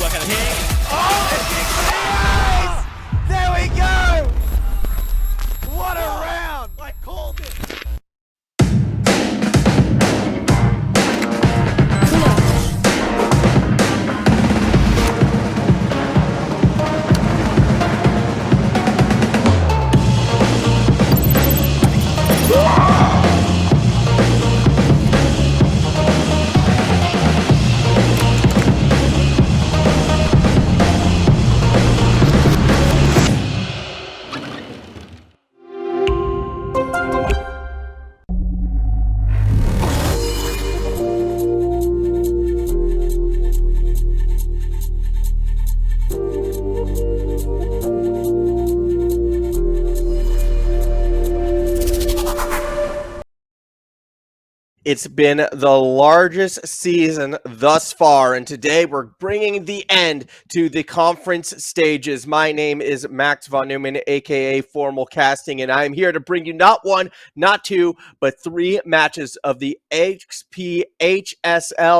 look at it. Oh, there we go! What a round! I called it. It's been the largest season thus far, and today we're bringing the end to the conference stages. My name is Max von Neumann, aka Formal Casting, and I'm here to bring you not one, not two, but three matches of the HSL.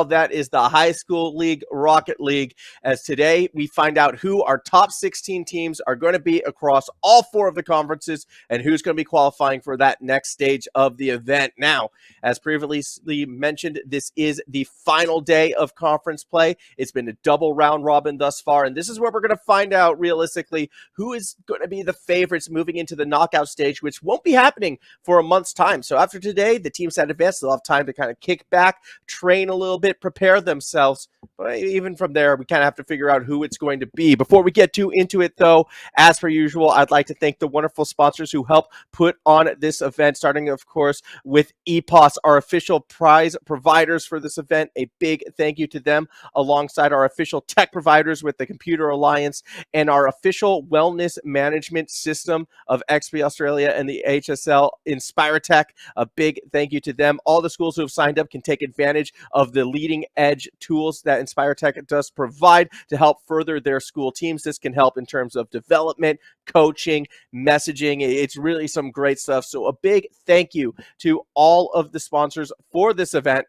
That is the High School League Rocket League. As today we find out who our top 16 teams are going to be across all four of the conferences and who's going to be qualifying for that next stage of the event. Now, as previously mentioned, this is the final day of conference play. It's been a double round robin thus far, and this is where we're going to find out realistically who is going to be the favorites moving into the knockout stage, which won't be happening for a month's time. So after today, the teams that advance, they'll have time to kind of kick back, train a little bit, prepare themselves. But even from there, we kind of have to figure out who it's going to be. Before we get too into it, though, as per usual, I'd like to thank the wonderful sponsors who help put on this event, starting, of course, with EPOS, our official prize providers for this event. A big thank you to them, alongside our official tech providers with the Computer Alliance and our official wellness management system of XP Australia and the HSL InspireTech. A big thank you to them. All the schools who have signed up can take advantage of the leading edge tools that InspireTech does provide to help further their school teams. This can help in terms of development, coaching, messaging. It's really some great stuff. So a big thank you to all of the sponsors for this event.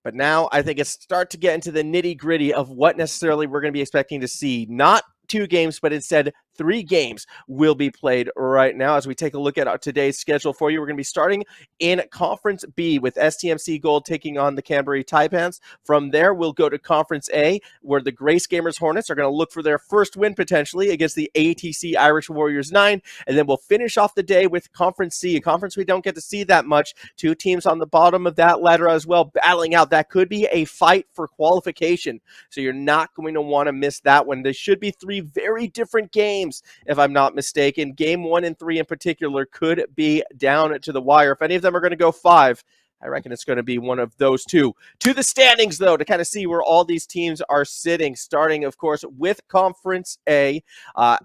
But now I think it's start to get into the nitty gritty of what necessarily we're going to be expecting to see. Not 2 games, but instead 3 games will be played right now. As we take a look at today's schedule for you, we're going to be starting in Conference B with STMC Gold taking on the Canterbury Taipans. From there, we'll go to Conference A, where the Grace Gamers Hornets are going to look for their first win potentially against the ATC Irish Warriors 9. And then we'll finish off the day with Conference C, a conference we don't get to see that much. 2 teams on the bottom of that ladder as well, battling out. That could be a fight for qualification. So you're not going to want to miss that one. There should be 3 very different games, if I'm not mistaken. Game 1 and 3 in particular could be down to the wire. If any of them are going to go 5, I reckon it's going to be one of those 2. To the standings, though, to kind of see where all these teams are sitting, starting, of course, with Conference A.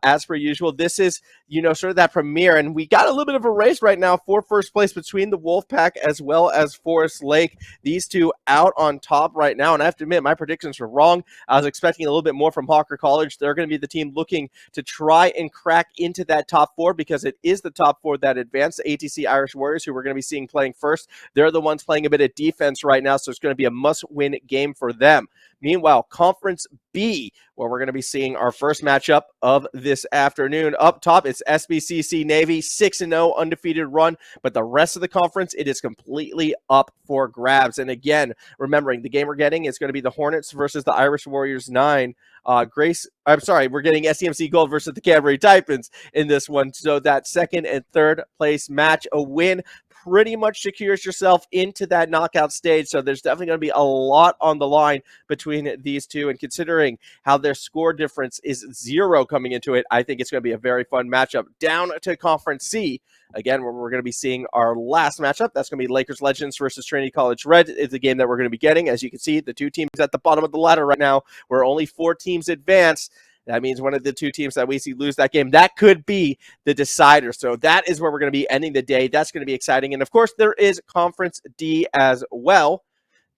As per usual, this is, sort of that premiere, and we got a little bit of a race right now for first place between the Wolfpack as well as Forest Lake. These two out on top right now, and I have to admit, my predictions were wrong. I was expecting a little bit more from Hawker College. They're going to be the team looking to try and crack into that top 4, because it is the top 4 that advance. The ATC Irish Warriors, who we're going to be seeing playing first, they're the ones playing a bit of defense right now, so it's going to be a must-win game for them. Meanwhile, Conference B, where we're going to be seeing our first matchup of this afternoon. Up top, it's SBCC Navy, 6-0, undefeated run, but the rest of the conference, it is completely up for grabs. And again, remembering the game we're getting is going to be the Hornets versus the Irish Warriors 9. We're getting STMC Gold versus the Canterbury Taipans in this one. So that second and third place match, a win pretty much secures yourself into that knockout stage. So there's definitely going to be a lot on the line between these two. And considering how their score difference is 0 coming into it, I think it's going to be a very fun matchup. Down to Conference C, again, where we're going to be seeing our last matchup. That's going to be Lakers Legends versus Trinity College Red. Is the game that we're going to be getting. As you can see, the 2 teams at the bottom of the ladder right now, where only 4 teams advance. That means one of the 2 teams that we see lose that game, that could be the decider. So that is where we're going to be ending the day. That's going to be exciting. And, of course, there is Conference D as well.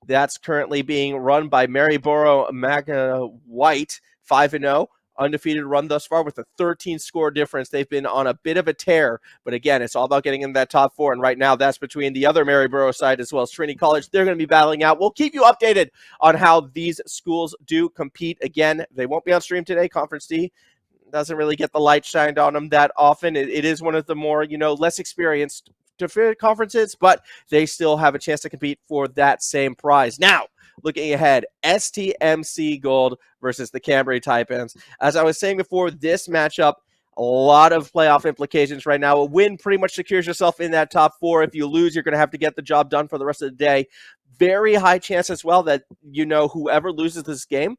That's currently being run by Maryborough Magna White, 5-0. undefeated run thus far with a 13 score difference. They've been on a bit of a tear, but again, it's all about getting in that top 4, and right now that's between the other Maryborough side as well as Trinity College. They're going to be battling out. We'll keep you updated on how these schools do compete. Again, they won't be on stream today. Conference D doesn't really get the light shined on them that often. It is one of the more, less experienced conferences, but they still have a chance to compete for that same prize. Now, looking ahead, STMC Gold versus the Cambrai Taipans. As I was saying before, this matchup, a lot of playoff implications right now. A win pretty much secures yourself in that top 4. If you lose, you're going to have to get the job done for the rest of the day. Very high chance as well that, whoever loses this game,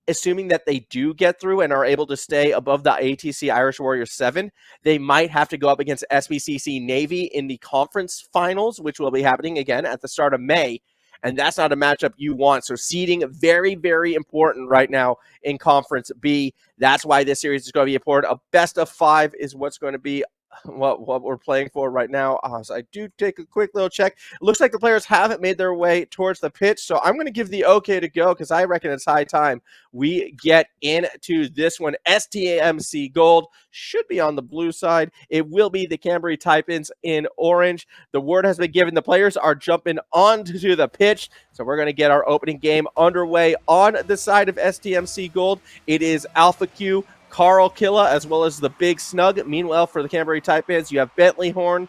assuming that they do get through and are able to stay above the ATC Irish Warriors 7, they might have to go up against SBCC Navy in the conference finals, which will be happening again at the start of May. And that's not a matchup you want. So seeding, very, very important right now in Conference B. That's why this series is going to be important. A best of 5 is what's going to be what we're playing for right now. So I do take a quick little check. It looks like the players haven't made their way towards the pitch, so I'm going to give the okay to go because I reckon it's high time we get into this one. STMC Gold should be on the blue side. It will be the Cambrai Taipans in orange. The word has been given. The players are jumping onto the pitch, so we're going to get our opening game underway on the side of STMC Gold. It is Alpha Q, Carl Killa, as well as the Big Snug. Meanwhile, for the Cambrai Taipans, you have Bentley Horn,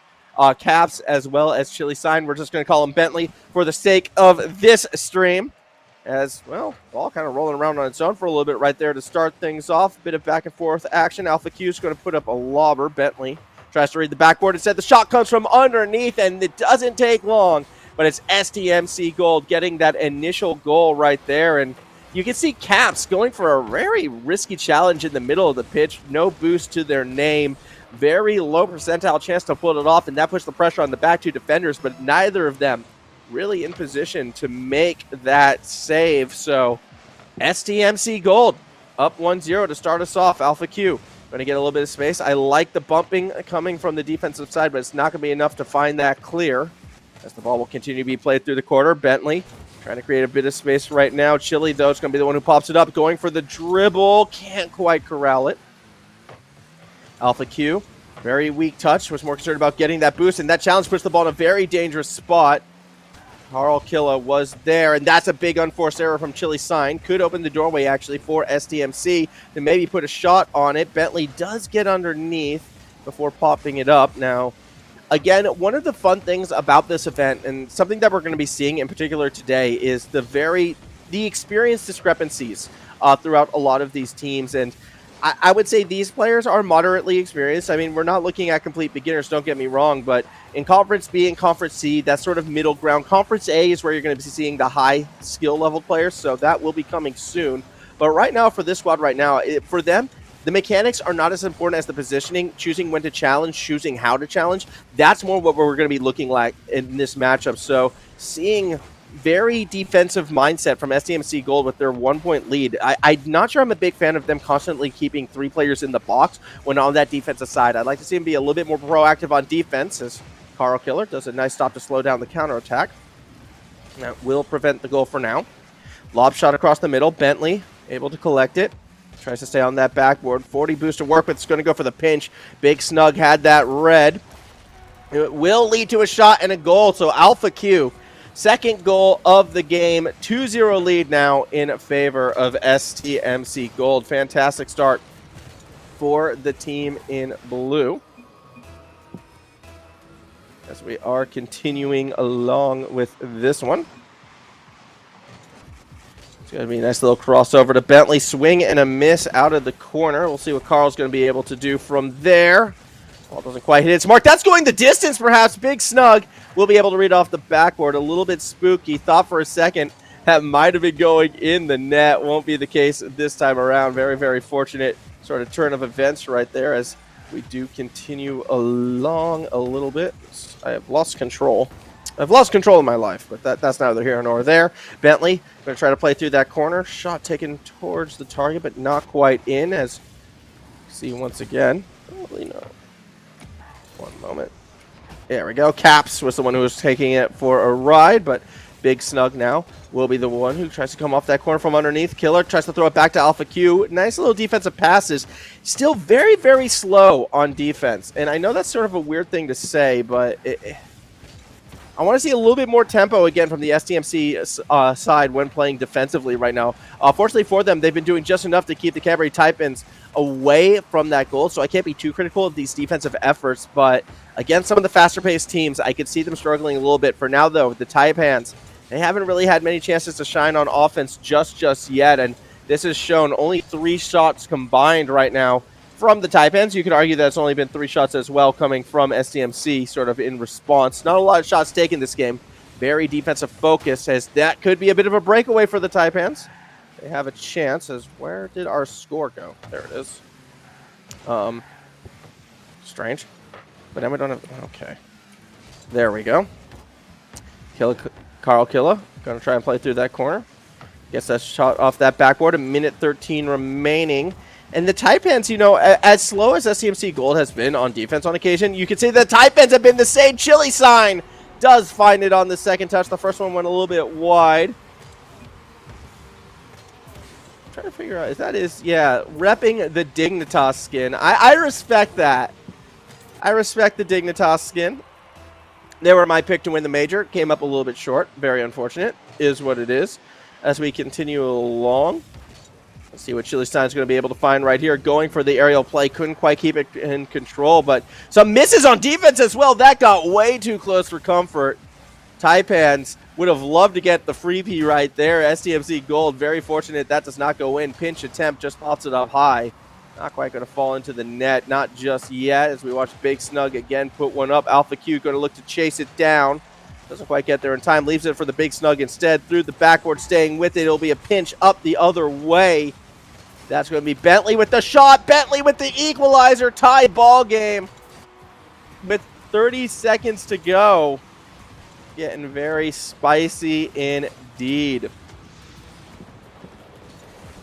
Caps, as well as Chili Sign. We're just going to call him Bentley for the sake of this stream. As, well, ball kind of rolling around on its own for a little bit right there to start things off. Bit of back and forth action. Alpha Q is going to put up a lobber. Bentley tries to read the backboard. Instead, the shot comes from underneath, and it doesn't take long. But it's STMC Gold getting that initial goal right there. And you can see Caps going for a very risky challenge in the middle of the pitch. No boost to their name. Very low percentile chance to pull it off, and that puts the pressure on the back 2 defenders, but neither of them really in position to make that save. So STMC Gold up 1-0 to start us off. Alpha Q going to get a little bit of space. I like the bumping coming from the defensive side, but it's not going to be enough to find that clear as the ball will continue to be played through the corner. Bentley trying to create a bit of space right now. Chili, though, is going to be the one who pops it up. Going for the dribble. Can't quite corral it. Alpha Q, very weak touch. Was more concerned about getting that boost, and that challenge puts the ball in a very dangerous spot. Carl Killa was there, and that's a big unforced error from Chili Sign. Could open the doorway, actually, for STMC to maybe put a shot on it. Bentley does get underneath before popping it up. Now, again, one of the fun things about this event, and something that we're going to be seeing in particular today, is the experience discrepancies throughout a lot of these teams. And I would say these players are moderately experienced. I mean, we're not looking at complete beginners, don't get me wrong, but in Conference B and Conference C, that's sort of middle ground. Conference A is where you're going to be seeing the high skill level players, so that will be coming soon. But right now, for this squad right now, for them, the mechanics are not as important as the positioning, choosing when to challenge, choosing how to challenge. That's more what we're going to be looking like in this matchup. So seeing very defensive mindset from STMC Gold with their 1-point lead. I'm not sure I'm a big fan of them constantly keeping 3 players in the box when on that defensive side. I'd like to see them be a little bit more proactive on defense, as Carl Killer does a nice stop to slow down the counterattack. That will prevent the goal for now. Lob shot across the middle. Bentley able to collect it. Tries to stay on that backboard. 40 boost to work with. It's going to go for the pinch. Big Snug had that red. It will lead to a shot and a goal. So Alpha Q, second goal of the game. 2-0 lead now in favor of STMC Gold. Fantastic start for the team in blue, as we are continuing along with this one. It's going to be a nice little crossover to Bentley. Swing and a miss out of the corner. We'll see what Carl's going to be able to do from there. Ball doesn't quite hit its mark. That's going the distance, perhaps. Big Snug will be able to read off the backboard. A little bit spooky. Thought for a second that might have been going in the net. Won't be the case this time around. Very, very fortunate sort of turn of events right there as we do continue along a little bit. I have lost control. I've lost control of my life, but that's neither here nor there. Bentley going to try to play through that corner. Shot taken towards the target, but not quite in, as you see once again. Probably not. One moment. There we go. Caps was the one who was taking it for a ride, but Big Snug now will be the one who tries to come off that corner from underneath. Killer tries to throw it back to Alpha Q. Nice little defensive passes. Still very, very slow on defense. And I know that's sort of a weird thing to say, but I want to see a little bit more tempo again from the STMC side when playing defensively right now. Fortunately for them, they've been doing just enough to keep the Cabaret Taipans away from that goal, so I can't be too critical of these defensive efforts. But against some of the faster-paced teams, I could see them struggling a little bit. For now, though, the Taipans, they haven't really had many chances to shine on offense just yet, and this has shown only 3 shots combined right now from the Taipans. You could argue that it's only been 3 shots as well coming from STMC sort of in response. Not a lot of shots taken this game. Very defensive focus, as that could be a bit of a breakaway for the Taipans. They have a chance. As where did our score go? There it is. Strange. But then we don't have... Okay. There we go. Carl Killa going to try and play through that corner. Gets that shot off that backboard. A minute 13 remaining. And the Taipans, you know, as slow as SCMC Gold has been on defense on occasion, you could say the Taipans have been the same. Chili sign does find it on the second touch. The first one went a little bit wide. I'm trying to figure out, yeah, repping the Dignitas skin. I respect that. I respect the Dignitas skin. They were my pick to win the major. Came up a little bit short. Very unfortunate. Is what it is. As we continue along. Let's see what Chili Stein's going to be able to find right here. Going for the aerial play. Couldn't quite keep it in control, but some misses on defense as well. That got way too close for comfort. Taipans would have loved to get the freebie right there. STMC Gold, very fortunate that does not go in. Pinch attempt, just pops it up high. Not quite going to fall into the net. Not just yet, as we watch Big Snug again put one up. Alpha Q going to look to chase it down. Doesn't quite get there in time. Leaves it for the Big Snug instead. Through the backboard, staying with it. It'll be a pinch up the other way. That's going to be Bentley with the shot. Bentley with the equalizer. Tie ball game. With 30 seconds to go. Getting very spicy indeed.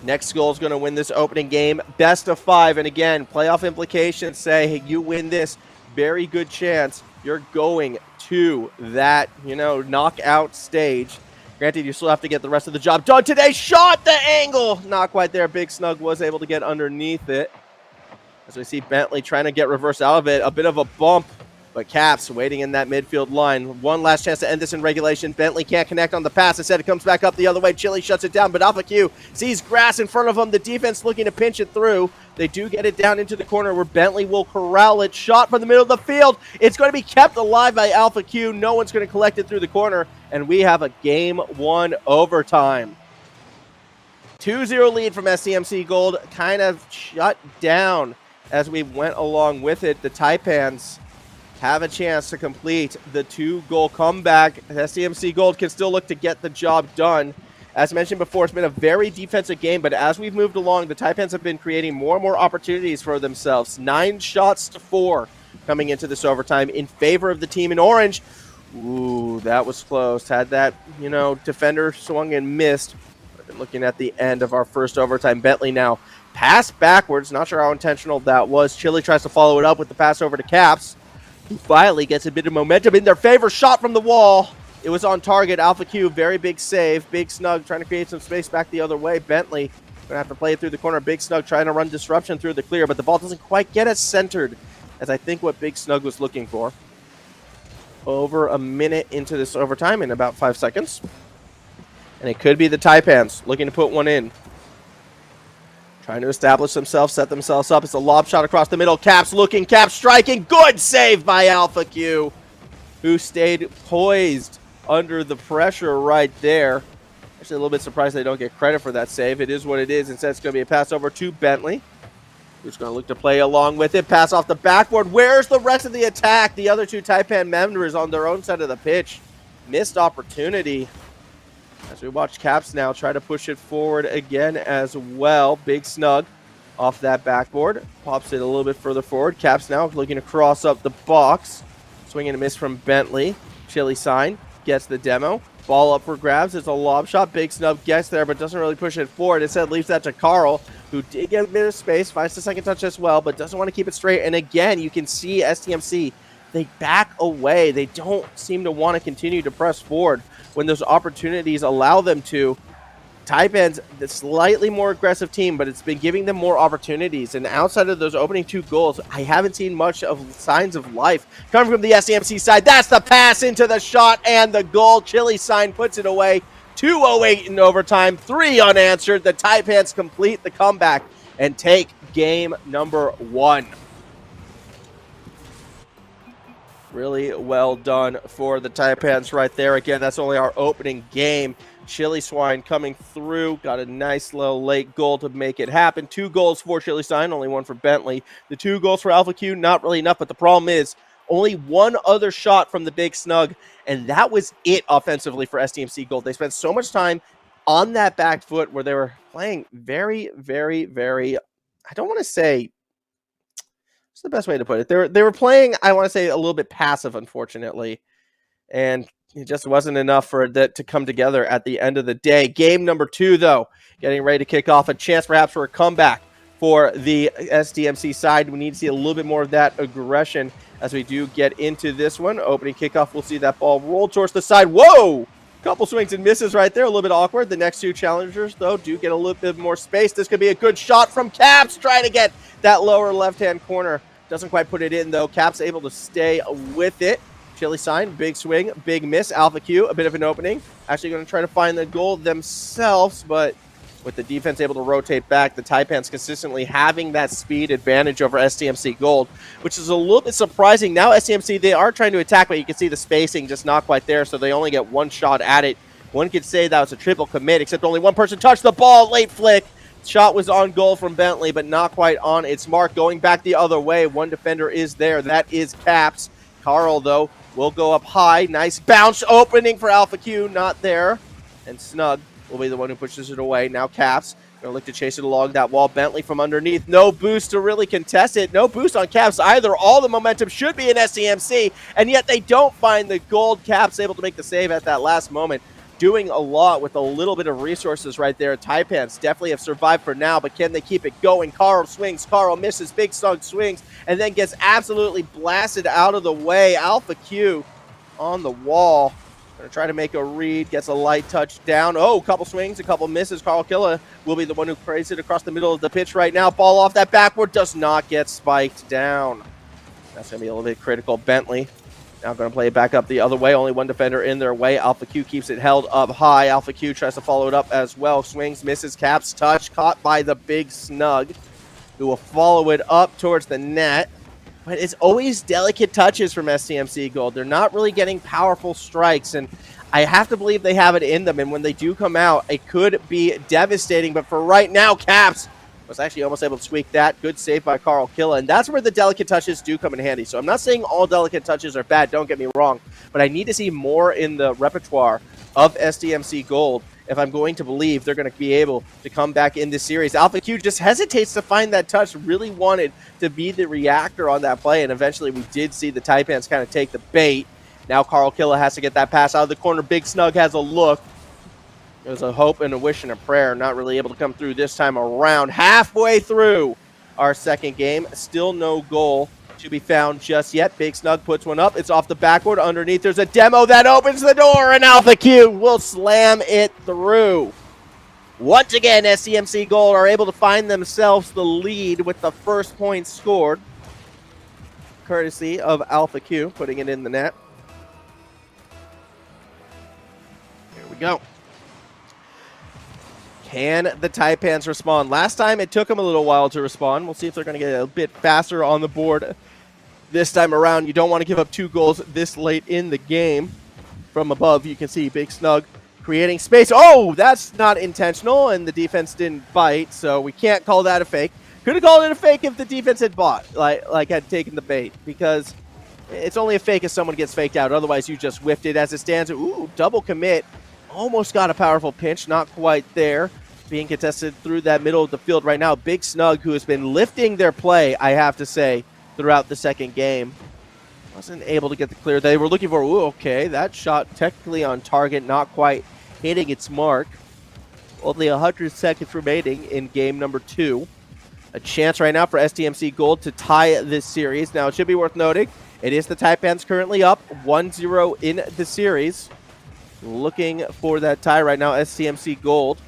Next goal is going to win this opening game. Best of 5. And again, playoff implications say, hey, you win this, very good chance you're going to that, knockout stage. Granted, you still have to get the rest of the job done today. Shot the angle. Not quite there. Big Snug was able to get underneath it. As we see Bentley trying to get reverse out of it. A bit of a bump. But Caps waiting in that midfield line. One last chance to end this in regulation. Bentley can't connect on the pass. Instead, it comes back up the other way. Chili shuts it down, but Alpha Q sees grass in front of him. The defense looking to pinch it through. They do get it down into the corner where Bentley will corral it. Shot from the middle of the field. It's going to be kept alive by Alpha Q. No one's going to collect it through the corner. And we have a Game 1 overtime. 2-0 lead from SCMC Gold. Kind of shut down as we went along with it. The Taipans have a chance to complete the 2-goal comeback. SCMC Gold can still look to get the job done. As mentioned before, it's been a very defensive game, but as we've moved along, the Taipans have been creating more and more opportunities for themselves. 9 shots to 4 coming into this overtime in favor of the team in orange. Ooh, that was close. Had that, defender swung and missed. But looking at the end of our first overtime, Bentley now pass backwards. Not sure how intentional that was. Chili tries to follow it up with the pass over to Caps. He finally gets a bit of momentum in their favor. Shot from the wall. It was on target. Alpha Q, very big save. Big Snug trying to create some space back the other way. Bentley going to have to play it through the corner. Big Snug trying to run disruption through the clear, but the ball doesn't quite get as centered as I think what Big Snug was looking for. Over a minute into this overtime in about 5 seconds. And it could be the Taipans looking to put one in. Trying to establish themselves, set themselves up. It's a lob shot across the middle. Caps looking, Caps striking. Good save by Alpha Q, who stayed poised under the pressure right there. Actually, a little bit surprised they don't get credit for that save. It is what it is. Instead, it's going to be a pass over to Bentley, who's going to look to play along with it. Pass off the backboard. Where's the rest of the attack? The other 2 Taipan members on their own side of the pitch. Missed opportunity. As we watch Caps now try to push it forward again as well. Big Snug off that backboard. Pops it a little bit further forward. Caps now looking to cross up the box. Swing and a miss from Bentley. Chili sign gets the demo. Ball up for grabs. It's a lob shot. Big Snug gets there but doesn't really push it forward. Instead leaves that to Carl, who did get a bit of space. Finds the second touch as well, but doesn't want to keep it straight. And again, you can see STMC, they back away. They don't seem to want to continue to press forward when those opportunities allow them to. Taipan's the slightly more aggressive team, but it's been giving them more opportunities. And outside of those opening 2 goals, I haven't seen much of signs of life coming from the SDMC side. That's the pass into the shot and the goal. Chili Sign puts it away. 2:08 in overtime, 3 unanswered. The Taipans complete the comeback and take game number 1. Really well done for the Taipans right there. Again, that's only our opening game. Chili Swine coming through, got a nice little late goal to make it happen. 2 goals for Chili Swine, only 1 for Bentley. The 2 goals for Alpha Q, not really enough, but the problem is only 1 other shot from the Big Snug, and that was it offensively for SDMC Gold. They spent so much time on that back foot where they were playing very, very, very, I don't want to say, what's the best way to put it? They were playing, I want to say, a little bit passive, unfortunately, and it just wasn't enough for that to come together at the end of the day. Game number 2, though, getting ready to kick off. A chance perhaps for a comeback for the SDMC side. We need to see a little bit more of that aggression as we do get into this one. Opening kickoff, we'll see that ball roll towards the side. Whoa! Couple swings and misses right there. A little bit awkward. The next 2 challengers, though, do get a little bit more space. This could be a good shot from Caps, trying to get that lower left-hand corner. Doesn't quite put it in, though. Caps able to stay with it. Chili Sign, big swing, big miss. Alpha Q, a bit of an opening. Actually going to try to find the goal themselves, but with the defense able to rotate back, the Taipans consistently having that speed advantage over SDMC Gold, which is a little bit surprising. Now SDMC, they are trying to attack, but you can see the spacing just not quite there, so they only get 1 shot at it. One could say that was a triple commit, except only 1 person touched the ball. Late flick. Shot was on goal from Bentley, but not quite on its mark. Going back the other way, 1 defender is there. That is Caps. Carl, though, will go up high. Nice bounce opening for Alpha Q. Not there. And Snug will be the one who pushes it away. Now Caps going to look to chase it along that wall. Bentley from underneath. No boost to really contest it. No boost on Caps either. All the momentum should be in SCMC, and yet they don't find the gold. Caps able to make the save at that last moment. Doing a lot with a little bit of resources right there. Taipans definitely have survived for now, but can they keep it going? Carl swings, Carl misses, Big Snug swings, and then gets absolutely blasted out of the way. Alpha Q on the wall. Gonna try to make a read, gets a light touch down. Oh, a couple swings, a couple misses. Carl Killa will be the one who carries it across the middle of the pitch right now. Ball off that backward, does not get spiked down. That's gonna be a little bit critical. Bentley now going to play it back up the other way. Only 1 defender in their way. Alpha Q keeps it held up high. Alpha Q tries to follow it up as well. Swings, misses, Caps, touch. Caught by the Big Snug, who will follow it up towards the net. But it's always delicate touches from SCMC Gold. They're not really getting powerful strikes, and I have to believe they have it in them. And when they do come out, it could be devastating. But for right now, Caps was actually almost able to squeak that. Good save by Carl Killa, and that's where the delicate touches do come in handy. So I'm not saying all delicate touches are bad, don't get me wrong, but I need to see more in the repertoire of SDMC Gold if I'm going to believe they're going to be able to come back in this series. Alpha Q just hesitates to find that touch, really wanted to be the reactor on that play, and eventually we did see the Taipans kind of take the bait. Now Carl Killa has to get that pass out of the corner. Big Snug has a look. It was a hope and a wish and a prayer. Not really able to come through this time around. Halfway through our second game. Still no goal to be found just yet. Big Snug puts one up. It's off the backboard. Underneath, there's a demo that opens the door, and Alpha Q will slam it through. Once again, SCMC Gold are able to find themselves the lead with the first point scored, courtesy of Alpha Q putting it in the net. Here we go. Can the Taipans respond? Last time it took them a little while to respond. We'll see if they're going to get a bit faster on the board this time around. You don't want to give up 2 goals this late in the game. From above, you can see Big Snug creating space. Oh, that's not intentional, and the defense didn't bite, so we can't call that a fake. Could have called it a fake if the defense had bought, like had taken the bait, because it's only a fake if someone gets faked out. Otherwise, you just whiffed it as it stands. Ooh, double commit. Almost got a powerful pinch, not quite there. Being contested through that middle of the field right now. Big Snug, who has been lifting their play, I have to say, throughout the second game. Wasn't able to get the clear. They were looking for, ooh, okay, that shot technically on target, not quite hitting its mark. Only 100 seconds remaining in game number 2. A chance right now for SDMC Gold to tie this series. Now, it should be worth noting, it is the Taipans currently up 1-0 in the series. looking for that tie right now. STMC Gold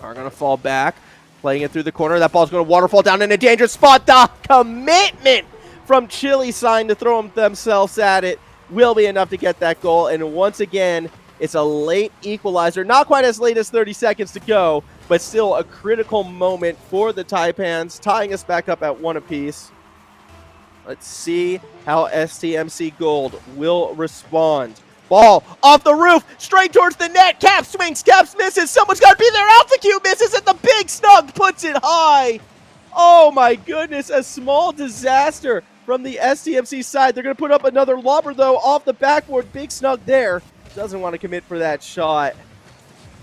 are going to fall back, playing it through the corner. That ball's going to waterfall down in a dangerous spot. The commitment from Chili Sign to throw themselves at it will be enough to get that goal. And once again, it's a late equalizer. Not quite as late as 30 seconds to go, but still a critical moment for the Taipans, tying us back up at 1 apiece. Let's see how STMC Gold will respond. Ball off the roof, straight towards the net. Cap swings, Caps misses. Someone's got to be there. Alpha Q misses, and the big snug puts it high. Oh my goodness, a small disaster from the STMC side. They're going to put up another lobber, though, off the backboard. Big snug there. Doesn't want to commit for that shot.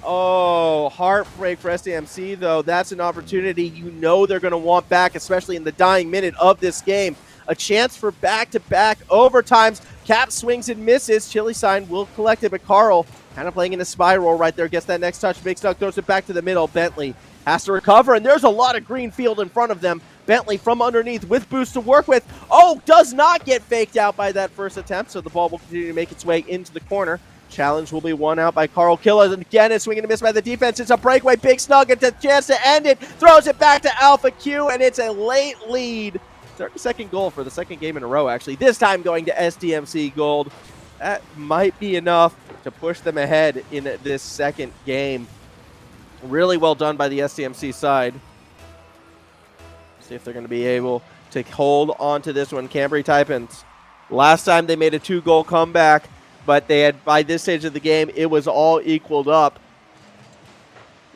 Oh, heartbreak for STMC, though. That's an opportunity you know they're going to want back, especially in the dying minute of this game. A chance for back-to-back overtimes. Cap swings and misses. Chili Sign will collect it, but Carl kind of playing in a spiral right there. Gets that next touch. Big Snug throws it back to the middle. Bentley has to recover, and there's a lot of green field in front of them. Bentley from underneath with boost to work with. Oh, does not get faked out by that first attempt, so the ball will continue to make its way into the corner. Challenge will be won out by Carl Killa. And again, it's swinging and miss by the defense. It's a breakaway. Big Snug. It's a chance to end it. Throws it back to Alpha Q, and it's a late lead. 32nd goal for the second game in a row, actually. This time going to STMC Gold. That might be enough to push them ahead in this second game. Really well done by the STMC side. See if they're going to be able to hold on to this one. Cambry Taipans. Last time they made a 2-goal comeback, but they had, by this stage of the game, it was all equaled up.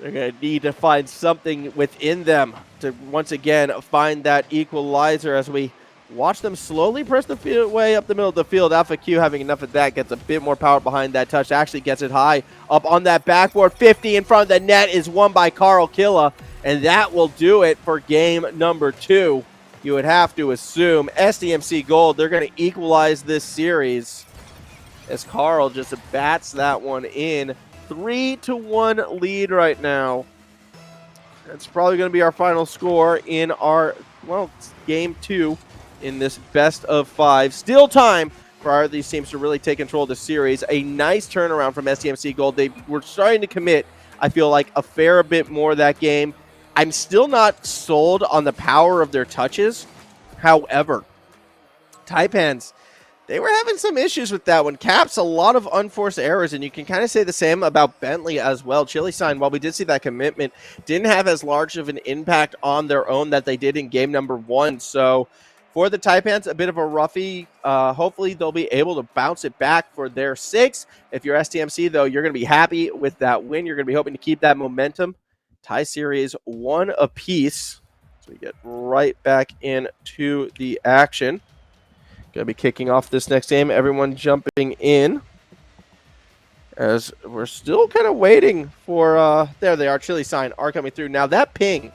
They're going to need to find something within them to once again find that equalizer as we watch them slowly press the way up the middle of the field. Alpha Q having enough of that, gets a bit more power behind that touch, actually gets it high up on that backboard. 50 in front of the net is won by Carl Killa, and that will do it for game number 2. You would have to assume SDMC Gold, they're going to equalize this series as Carl just bats that one in. 3-1 lead right now. That's probably going to be our final score in our, well, game 2 in this best of 5. Still time for either of these teams to really take control of the series. A nice turnaround from STMC Gold. They were starting to commit, I feel like, a fair bit more that game. I'm still not sold on the power of their touches. However, Taipans, they were having some issues with that one. Caps, a lot of unforced errors, and you can kind of say the same about Bentley as well. Chili Sign, while we did see that commitment, didn't have as large of an impact on their own that they did in game number 1. So for the Taipans, a bit of a roughie. Hopefully they'll be able to bounce it back for their sakes. If you're STMC, though, you're going to be happy with that win. You're going to be hoping to keep that momentum. Tie series 1 apiece. So we get right back into the action. Going to be kicking off this next game. Everyone jumping in as we're still kind of waiting for, there they are, Chili Sign are coming through. Now that ping,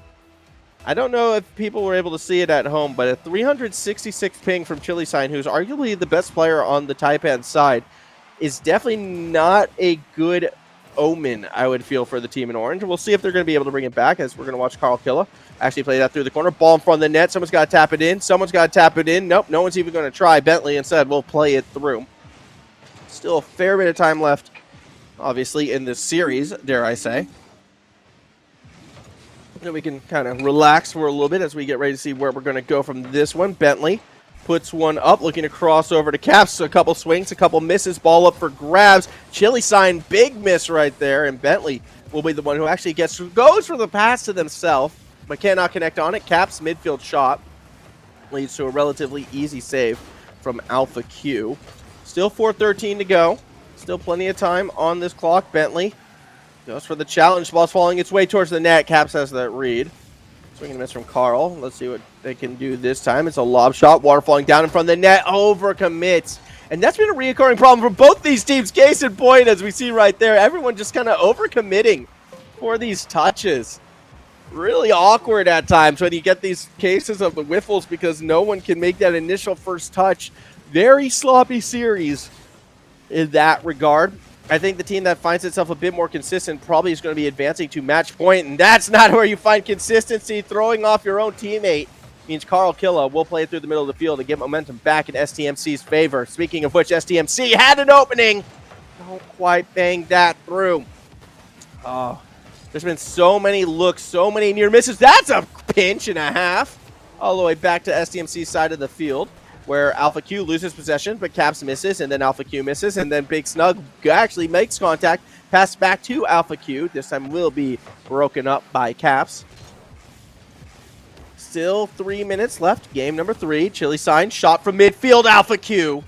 I don't know if people were able to see it at home, but a 366 ping from Chili Sign, who's arguably the best player on the Taipan side, is definitely not a good omen, I would feel, for the team in orange. We'll see if they're going to be able to bring it back as we're going to watch Carl Killa actually play that through the corner. Ball in front of the net. Someone's got to tap it in. Someone's got to tap it in. Nope, no one's even going to try. Bentley instead will play it through. Still a fair bit of time left, obviously, in this series, dare I say. And we can kind of relax for a little bit as we get ready to see where we're going to go from this one. Bentley puts one up, looking to cross over to Caps. A couple swings, a couple misses, ball up for grabs. Chili Sign, big miss right there, and Bentley will be the one who actually goes for the pass to themselves, but cannot connect on it. Caps midfield shot leads to a relatively easy save from Alpha Q. Still 4:13 to go. Still plenty of time on this clock. Bentley goes for the challenge. Ball's falling its way towards the net. Caps has that read. Swing and miss from Carl. Let's see what they can do this time. It's a lob shot. Water falling down in front of the net. Over commits. And that's been a reoccurring problem for both these teams. Case in point, as we see right there, everyone just kind of over-committing for these touches. Really awkward at times when you get these cases of the whiffles because no one can make that initial first touch. Very sloppy series in that regard. I think the team that finds itself a bit more consistent probably is going to be advancing to match point, and that's not where you find consistency. Throwing off your own teammate means Carl Killa will play it through the middle of the field to get momentum back in STMC's favor. Speaking of which, STMC had an opening. don't quite bang that through. Oh, there's been so many looks, so many near misses. That's a pinch and a half. All the way back to SDMC's side of the field, where Alpha Q loses possession, but Caps misses, and then Alpha Q misses, and then Big Snug actually makes contact, pass back to Alpha Q. This time will be broken up by Caps. Still 3 minutes left. Game number 3. Chili sign, shot from midfield, Alpha Q.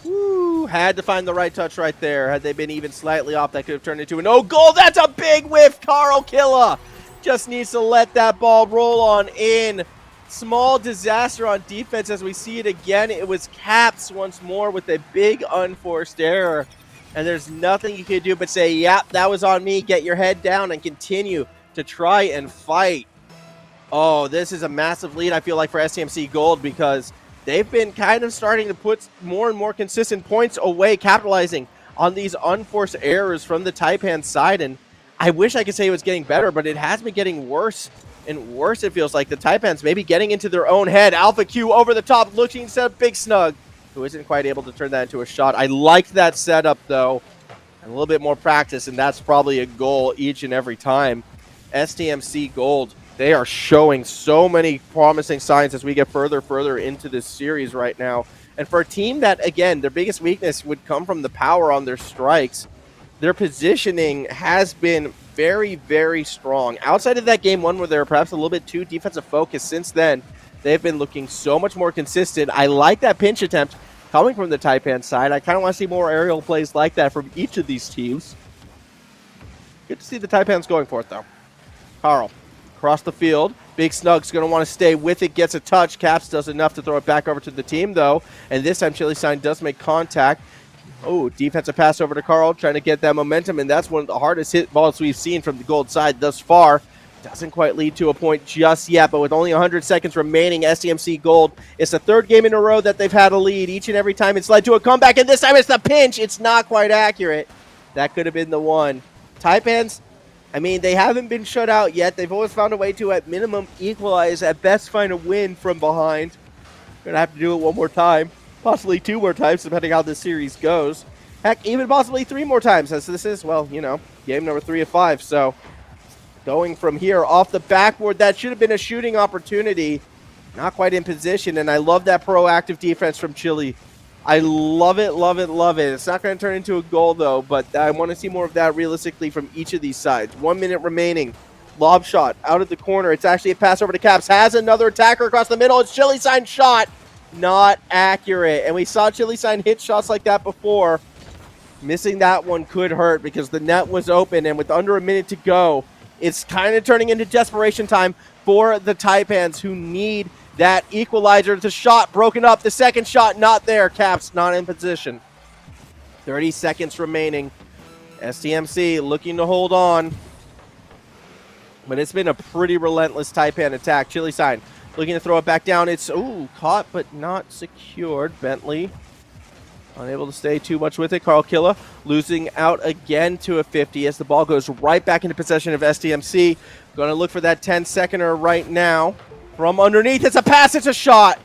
Woo, had to find the right touch right there. Had they been even slightly off, that could have turned into an no goal. That's a big whiff. Carl Killa just needs to let that ball roll on in. Small disaster on defense as we see it again. It was Caps once more with a big unforced error. And there's nothing you can do but say, yep, that was on me. Get your head down and continue to try and fight. Oh, this is a massive lead, I feel like, for STMC Gold, because they've been kind of starting to put more and more consistent points away, capitalizing on these unforced errors from the Taipan side. And I wish I could say it was getting better, but it has been getting worse and worse, it feels like. The Taipans maybe getting into their own head. Alpha Q over the top, looking to Big Snug, who isn't quite able to turn that into a shot. I liked that setup, though. A little bit more practice, and that's probably a goal each and every time. STMC Gold, they are showing so many promising signs as we get further into this series right now. And for a team that, again, their biggest weakness would come from the power on their strikes, their positioning has been very, very strong. Outside of that game 1 where they were perhaps a little bit too defensive focused, since then, they've been looking so much more consistent. I like that pinch attempt coming from the Taipan side. I kind of want to see more aerial plays like that from each of these teams. Good to see the Taipans going for it, though. Carl, across the field. Big Snug's going to want to stay with it, gets a touch. Caps does enough to throw it back over to the team, though. And this time, Chili Sign does make contact. Oh, defensive pass over to Carl, trying to get that momentum, and that's one of the hardest hit balls we've seen from the Gold side thus far. Doesn't quite lead to a point just yet, but with only 100 seconds remaining, STMC Gold, it's the 3rd game in a row that they've had a lead. Each and every time it's led to a comeback, and this time it's the pinch. It's not quite accurate. That could have been the one. Taipans, I mean, they haven't been shut out yet. They've always found a way to, at minimum, equalize, at best find a win from behind. Going to have to do it one more time. Possibly 2 more times, depending how this series goes. Heck, even possibly 3 more times, as this is, well, you know, game number 3 of 5. So, going from here off the backboard, that should have been a shooting opportunity. Not quite in position, and I love that proactive defense from Chile. I love it, love it, love it. It's not going to turn into a goal, though, but I want to see more of that realistically from each of these sides. 1 minute remaining. Lob shot out of the corner. It's actually a pass over to Caps. Has another attacker across the middle. It's Chili Sign shot. Not accurate. And we saw Chili Sign hit shots like that before. Missing that one could hurt because the net was open, and with under a minute to go, it's kind of turning into desperation time for the Taipans, who need that equalizer. The shot broken up. The second shot not there. Caps not in position. 30 seconds remaining. STMC looking to hold on. But it's been a pretty relentless Taipan attack. Chili Sign looking to throw it back down. It's, caught but not secured. Bentley unable to stay too much with it. Carl Killa losing out again to a 50 as the ball goes right back into possession of STMC. Going to look for that 10-seconder right now. From underneath, it's a pass, it's a shot,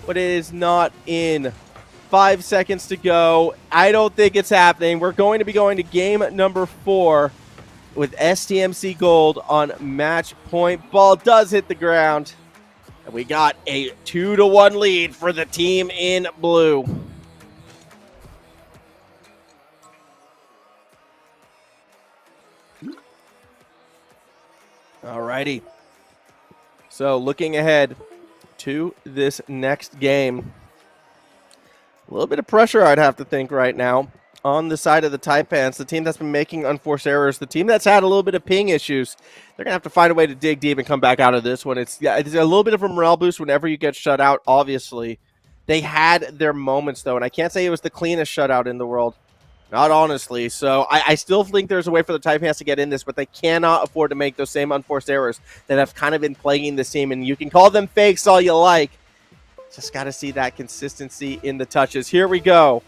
but it is not in. 5 seconds to go. I don't think it's happening. We're going to be going to game number 4 with STMC Gold on match point. Ball does hit the ground, and we got a 2-1 lead for the team in blue. Alrighty. So looking ahead to this next game, a little bit of pressure I'd have to think right now on the side of the Taipans, the team that's been making unforced errors, the team that's had a little bit of ping issues. They're going to have to find a way to dig deep and come back out of this one. It's a little bit of a morale boost whenever you get shut out, obviously. They had their moments, though, and I can't say it was the cleanest shutout in the world. Not honestly. So I still think there's a way for the Taipans to get in this, but they cannot afford to make those same unforced errors that have kind of been plaguing this team. And you can call them fakes all you like. Just got to see that consistency in the touches. Here we go.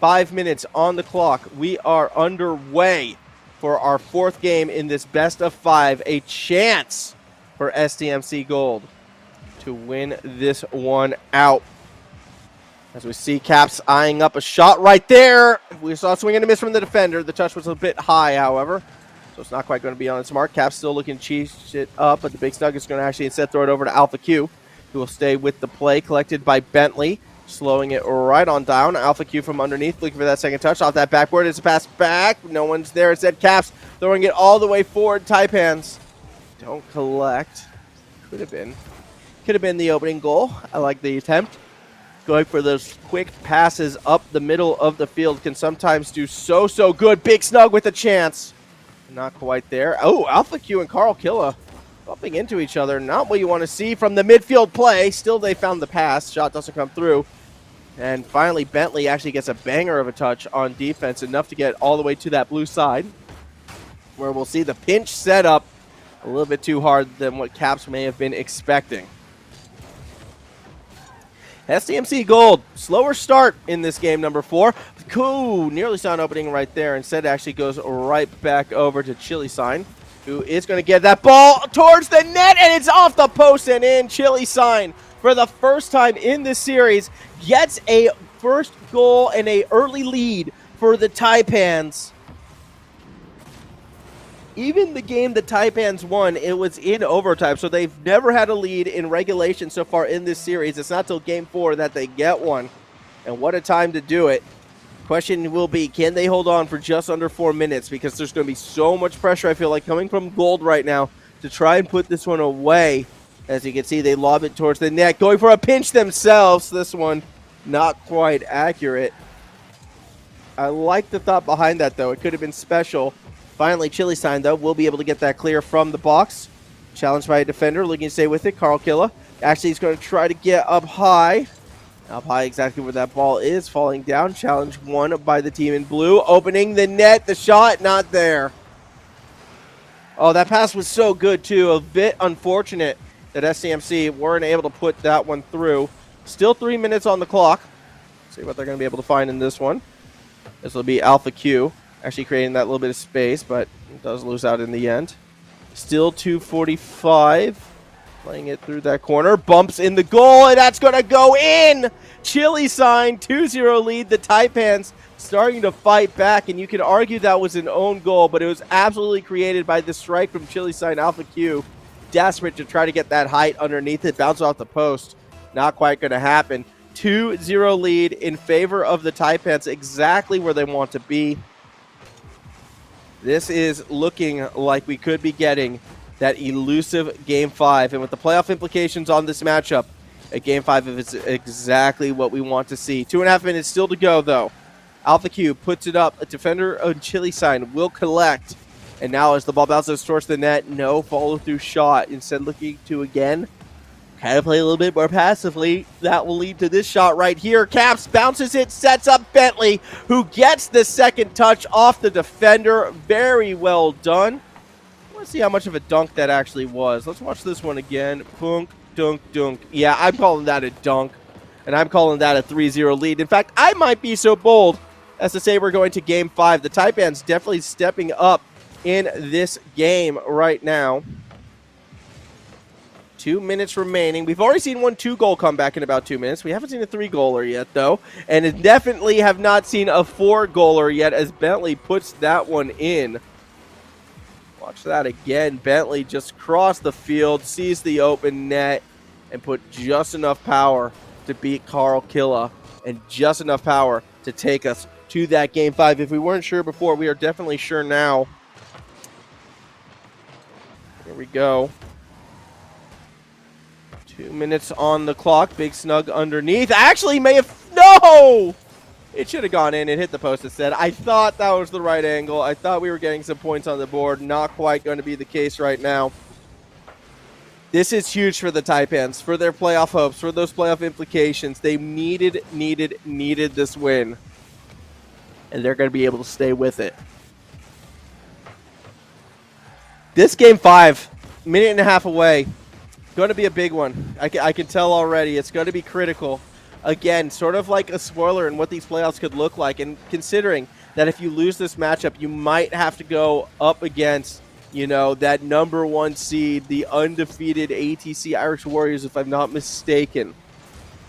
5 minutes on the clock. We are underway for our 4th game in this best of 5. A chance for STMC Gold to win this one out. As we see Caps eyeing up a shot right there. We saw a swing and a miss from the defender. The touch was a bit high, however. So it's not quite going to be on its mark. Caps still looking to cheese it up, but the Big Snug is going to actually instead throw it over to Alpha Q, who will stay with the play collected by Bentley, slowing it right on down. Alpha Q from underneath, looking for that second touch. Off that backboard, it's a pass back. No one's there. Instead, Caps throwing it all the way forward. Taipans don't collect. Could have been the opening goal. I like the attempt. Going for those quick passes up the middle of the field can sometimes do so good. Big Snug with a chance. Not quite there. Oh, Alpha Q and Carl Killa bumping into each other. Not what you want to see from the midfield play. Still, they found the pass. Shot doesn't come through. And finally, Bentley actually gets a banger of a touch on defense, enough to get all the way to that blue side, where we'll see the pinch set up a little bit too hard than what Caps may have been expecting. SDMC Gold, slower start in this game, number 4. Cool, nearly saw an opening right there. Instead, it actually goes right back over to Chili Sign, who is going to get that ball towards the net, and it's off the post and in. Chili Sign, for the first time in this series, gets a first goal and an early lead for the Taipans. Even the game the Taipans won, it was in overtime, so they've never had a lead in regulation so far in this series. It's not till Game 4 that they get one, and what a time to do it. Question will be, can they hold on for just under 4 minutes? Because there's going to be so much pressure, I feel like, coming from Gold right now to try and put this one away. As you can see, they lob it towards the net, going for a pinch themselves. This one not quite accurate. I like the thought behind that, though. It could have been special. Finally, Chili Sign, though, will be able to get that clear from the box. Challenged by a defender, looking to stay with it. Carl Killa. Actually, he's going to try to get up high. Up high, exactly where that ball is, falling down. Challenge won by the team in blue. Opening the net. The shot, not there. Oh, that pass was so good, too. A bit unfortunate that SCMC weren't able to put that one through. Still 3 minutes on the clock. See what they're going to be able to find in this one. This will be Alpha Q. Actually creating that little bit of space, but it does lose out in the end. Still 2:45. Playing it through that corner. Bumps in the goal, and that's going to go in! Chili Sign, 2-0 lead. The Taipans starting to fight back, and you could argue that was an own goal, but it was absolutely created by the strike from Chili Sign Alpha Q. Desperate to try to get that height underneath it. Bounce off the post. Not quite going to happen. 2-0 lead in favor of the Taipans, exactly where they want to be. This is looking like we could be getting that elusive Game 5. And with the playoff implications on this matchup, a Game 5 is exactly what we want to see. 2.5 minutes still to go, though. Alpha Q puts it up. A defender on Chili Sign will collect. And now as the ball bounces towards the net, no follow-through shot. Instead looking to, again, kind of play a little bit more passively. That will lead to this shot right here. Caps bounces it, sets up Bentley, who gets the second touch off the defender. Very well done. Let's see how much of a dunk that actually was. Let's watch this one again. Punk, dunk, dunk. Yeah, I'm calling that a dunk, and I'm calling that a 3-0 lead. In fact, I might be so bold as to say we're going to Game 5. The Taipans definitely stepping up in this game right now. 2 minutes remaining. We've already seen one 2-goal comeback in about 2 minutes. We haven't seen a 3-goaler yet, though. And definitely have not seen a 4-goaler yet as Bentley puts that one in. Watch that again. Bentley just crossed the field, sees the open net, and put just enough power to beat Carl Killa. And just enough power to take us to that Game 5. If we weren't sure before, we are definitely sure now. Here we go. 2 minutes on the clock. Big Snug underneath. Actually, may have... No! It should have gone in. It hit the post instead. I thought that was the right angle. I thought we were getting some points on the board. Not quite going to be the case right now. This is huge for the Taipans, for their playoff hopes, for those playoff implications. They needed this win. And they're going to be able to stay with it. This Game 5, minute and a half away. Going to be a big one. I can tell already. It's going to be critical. Again, sort of like a spoiler in what these playoffs could look like. And considering that if you lose this matchup, you might have to go up against, you know, that number 1 seed, the undefeated ATC Irish Warriors, if I'm not mistaken.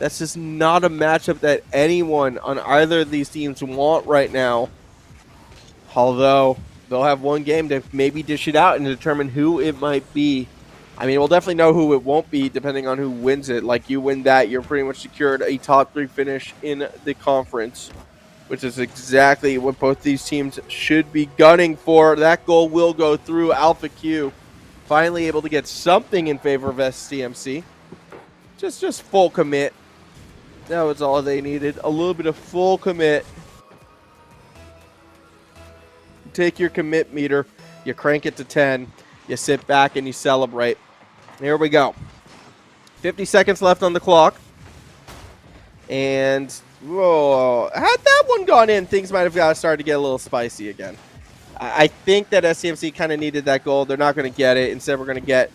That's just not a matchup that anyone on either of these teams want right now. Although they'll have one game to maybe dish it out and determine who it might be. I mean, we'll definitely know who it won't be depending on who wins it. Like, you win that, you're pretty much secured a top 3 finish in the conference, which is exactly what both these teams should be gunning for. That goal will go through. Alpha Q finally able to get something in favor of SCMC. Just full commit. That was all they needed. A little bit of full commit. Take your commit meter, you crank it to 10, you sit back and you celebrate. Here we go. 50 seconds left on the clock. And, whoa, had that one gone in, things might have started to get a little spicy again. I think that SCMC kind of needed that goal. They're not going to get it. Instead, we're going to get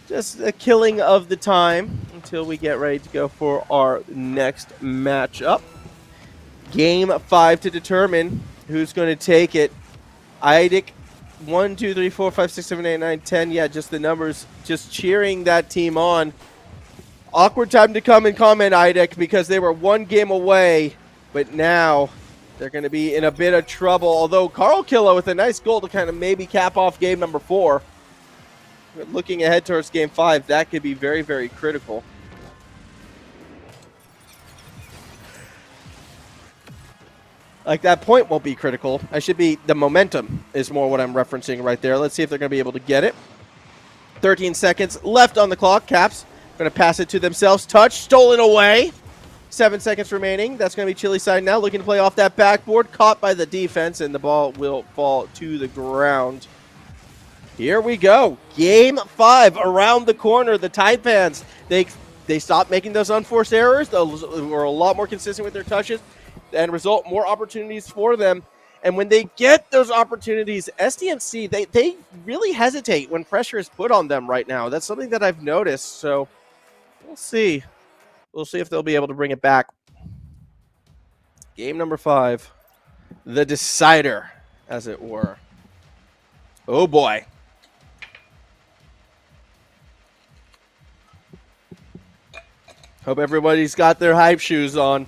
just a killing of the time until we get ready to go for our next matchup. Game 5 to determine who's going to take it. IDIC 1, 2, 3, 4, 5, 6, 7, 8, 9, 10. Yeah, just the numbers, just cheering that team on. Awkward time to come and comment, IDIC, because they were one game away, but now they're going to be in a bit of trouble. Although Carl Killa with a nice goal to kind of maybe cap off game number 4. Looking ahead towards game 5, that could be very, very critical. Like, that point won't be critical. I should be, the momentum is more what I'm referencing right there. Let's see if they're going to be able to get it. 13 seconds left on the clock. Caps going to pass it to themselves. Touch, stolen away. 7 seconds remaining. That's going to be Chili side now, looking to play off that backboard. Caught by the defense, and the ball will fall to the ground. Here we go. Game 5 around the corner. The Taipans, they stopped making those unforced errors. They were a lot more consistent with their touches. And result, more opportunities for them. And when they get those opportunities, SDMC, they really hesitate when pressure is put on them right now. That's something that I've noticed. So we'll see. We'll see if they'll be able to bring it back. Game number 5. The decider, as it were. Oh, boy. Hope everybody's got their hype shoes on.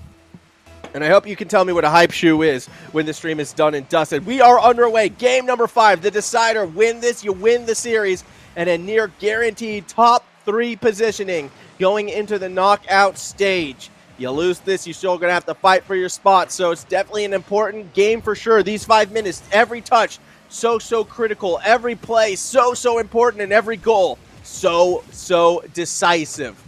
And I hope you can tell me what a hype shoe is when the stream is done and dusted. We are underway. Game number 5, the decider. Win this, you win the series. And a near guaranteed top 3 positioning going into the knockout stage. You lose this, you're still going to have to fight for your spot. So it's definitely an important game for sure. These 5 minutes, every touch, so critical. Every play, so important. And every goal, so decisive.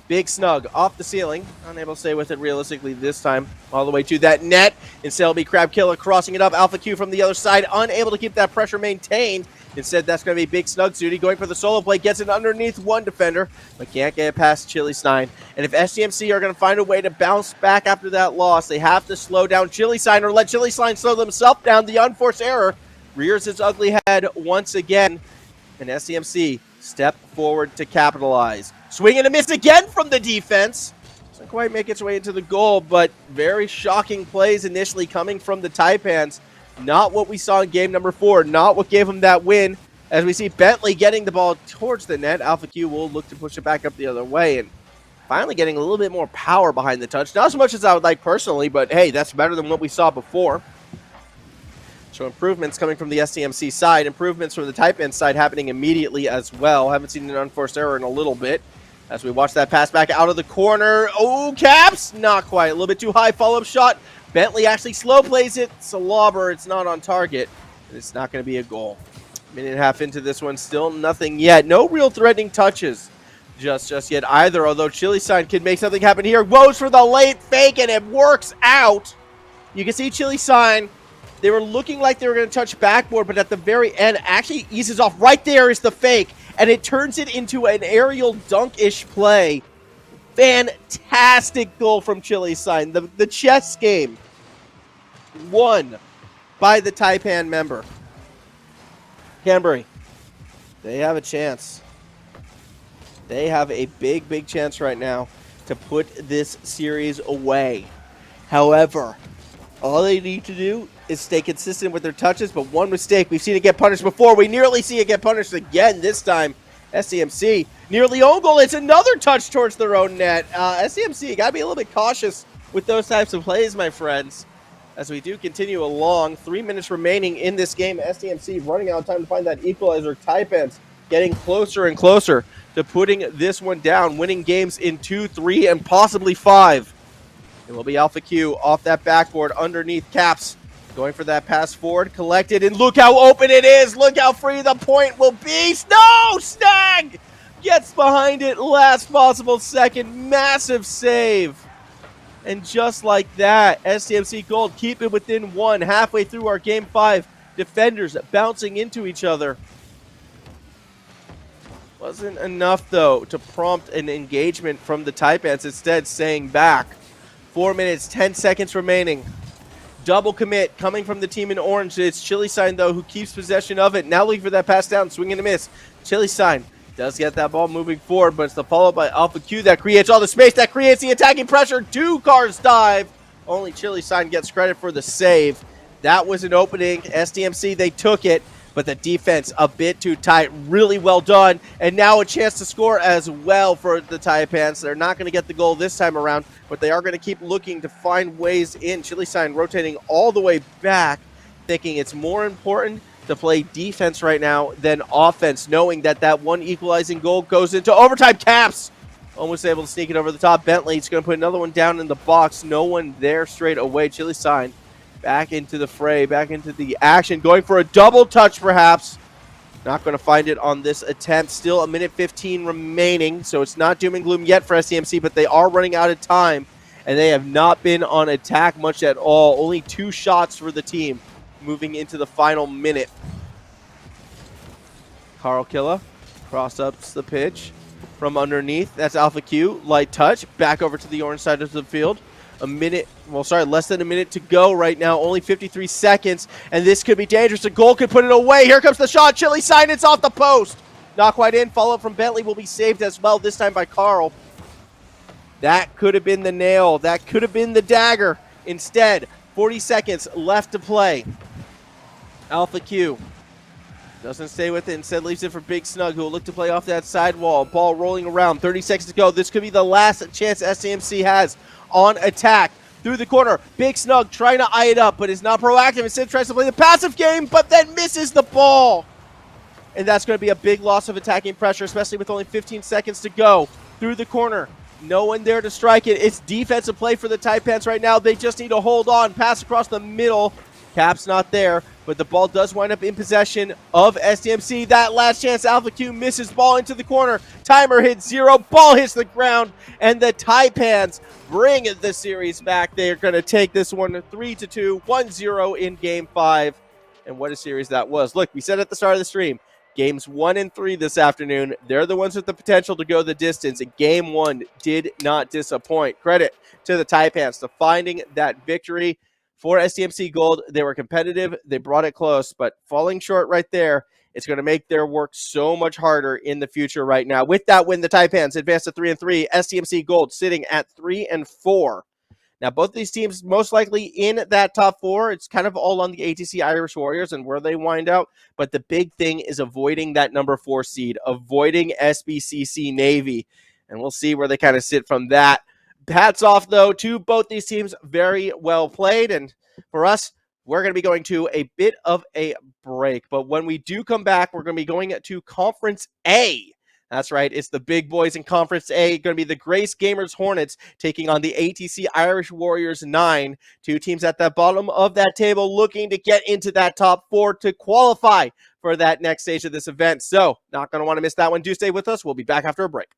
Big snug off the ceiling. Unable to stay with it realistically this time. All the way to that net. Instead, it'll be Crab Killer crossing it up. Alpha Q from the other side. Unable to keep that pressure maintained. Instead, that's going to be Big Snug Duty going for the solo play. Gets it underneath one defender, but can't get it past Chili Stein. And if SCMC are going to find a way to bounce back after that loss, they have to slow down Chili Stein or let Chili Stein slow themselves down. The unforced error rears its ugly head once again. And SCMC step forward to capitalize. Swing and a miss again from the defense. Doesn't quite make its way into the goal, but very shocking plays initially coming from the Taipans. Not what we saw in game number 4. Not what gave them that win. As we see Bentley getting the ball towards the net, Alpha Q will look to push it back up the other way. And finally getting a little bit more power behind the touch. Not as much as I would like personally, but hey, that's better than what we saw before. So improvements coming from the SCMC side. Improvements from the Taipan side happening immediately as well. Haven't seen an unforced error in a little bit. As we watch that pass back out of the corner. Oh, Caps! Not quite. A little bit too high. Follow-up shot. Bentley actually slow plays it. It's a lobber. It's not on target. And it's not going to be a goal. Minute and a half into this one. Still nothing yet. No real threatening touches just yet either. Although Chili Sign can make something happen here. Goes for the late fake and it works out. You can see Chili Sign. They were looking like they were going to touch backboard, but at the very end actually eases off. Right there is the fake. And it turns it into an aerial dunk-ish play. Fantastic goal from Chili Sign. The chess game won by the Taipan member. Canberry, they have a chance. They have a big chance right now to put this series away. However, all they need to do is stay consistent with their touches, but one mistake, we've seen it get punished before. We nearly see it get punished again this time. SCMC nearly own goal. It's another touch towards their own net. SCMC, got to be a little bit cautious with those types of plays, my friends. As we do continue along, 3 minutes remaining in this game. SCMC running out of time to find that equalizer. Taipans getting closer and closer to putting this one down, winning games in 2, 3, and possibly 5. It will be Alpha Q off that backboard underneath Caps. Going for that pass forward, collected, and look how open it is. Look how free the point will be. No! Snag! Gets behind it last possible second. Massive save. And just like that, STMC Gold keep it within 1 halfway through our Game 5. Defenders bouncing into each other. Wasn't enough, though, to prompt an engagement from the Taipans, instead staying back. 4 minutes, 10 seconds remaining. Double commit coming from the team in orange. It's Chili Sign, though, who keeps possession of it. Now looking for that pass down, swing and a miss. Chili Sign does get that ball moving forward, but it's the follow-up by Alpha Q that creates all the space, that creates the attacking pressure. 2 cars dive. Only Chili Sign gets credit for the save. That was an opening. SDMC, they took it, but the defense a bit too tight. Really well done. And now a chance to score as well for the Taipans. They're not going to get the goal this time around, but they are going to keep looking to find ways in. Chili Sign rotating all the way back, thinking it's more important to play defense right now than offense, knowing that that one equalizing goal goes into overtime. Caps almost able to sneak it over the top. Bentley's going to put another one down in the box. No one there straight away. Chili Sign back into the fray, back into the action, going for a double touch perhaps. Not going to find it on this attempt. Still a minute 15 remaining, so it's not doom and gloom yet for SCMC, but they are running out of time, and they have not been on attack much at all. Only 2 shots for the team moving into the final minute. Carl Killa cross ups the pitch from underneath. That's Alpha Q. Light touch. Back over to the orange side of the field. Less than a minute to go right now. Only 53 seconds, and this could be dangerous. A goal could put it away. Here comes the shot. Chili Sign, it's off the post. Not quite in. Follow-up from Bentley will be saved as well, this time by Carl. That could have been the nail. That could have been the dagger. Instead, 40 seconds left to play. Alpha Q doesn't stay with it. Instead, leaves it for Big Snug, who will look to play off that sidewall. Ball rolling around. 30 seconds to go. This could be the last chance SCMC has on attack. Through the corner. Big Snug trying to eye it up, but is not proactive. Instead, tries to play the passive game, but then misses the ball. And that's going to be a big loss of attacking pressure, especially with only 15 seconds to go. Through the corner. No one there to strike it. It's defensive play for the Taipans right now. They just need to hold on. Pass across the middle. Cap's not there, but the ball does wind up in possession of SDMC. That last chance, Alpha Q misses, ball into the corner. Timer hits 0, ball hits the ground, and the Taipans bring the series back. They are going to take this one 3-2, 1-0 in Game 5. And what a series that was. Look, we said at the start of the stream, Games 1 and 3 this afternoon, they're the ones with the potential to go the distance, and Game 1 did not disappoint. Credit to the Taipans for finding that victory. For STMC Gold, they were competitive. They brought it close, but falling short right there, it's going to make their work so much harder in the future right now. With that win, the Taipans advance to 3-3. STMC Gold sitting at 3-4. Now, both these teams most likely in that top 4. It's kind of all on the ATC Irish Warriors and where they wind out. But the big thing is avoiding that number 4 seed, avoiding SBCC Navy. And we'll see where they kind of sit from that. Hats off, though, to both these teams. Very well played. And for us, we're going to be going to a bit of a break. But when we do come back, we're going to be going to Conference A. That's right. It's the big boys in Conference A. Going to be the Grace Gamers Hornets taking on the ATC Irish Warriors 9. 2 teams at the bottom of that table looking to get into that top 4 to qualify for that next stage of this event. So, not going to want to miss that one. Do stay with us. We'll be back after a break.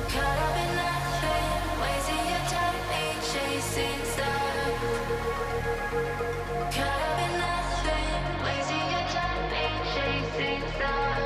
Caught up in nothing, wasting your time, ain't chasing stuff. Caught up in nothing, wasting your time, ain't chasing stuff.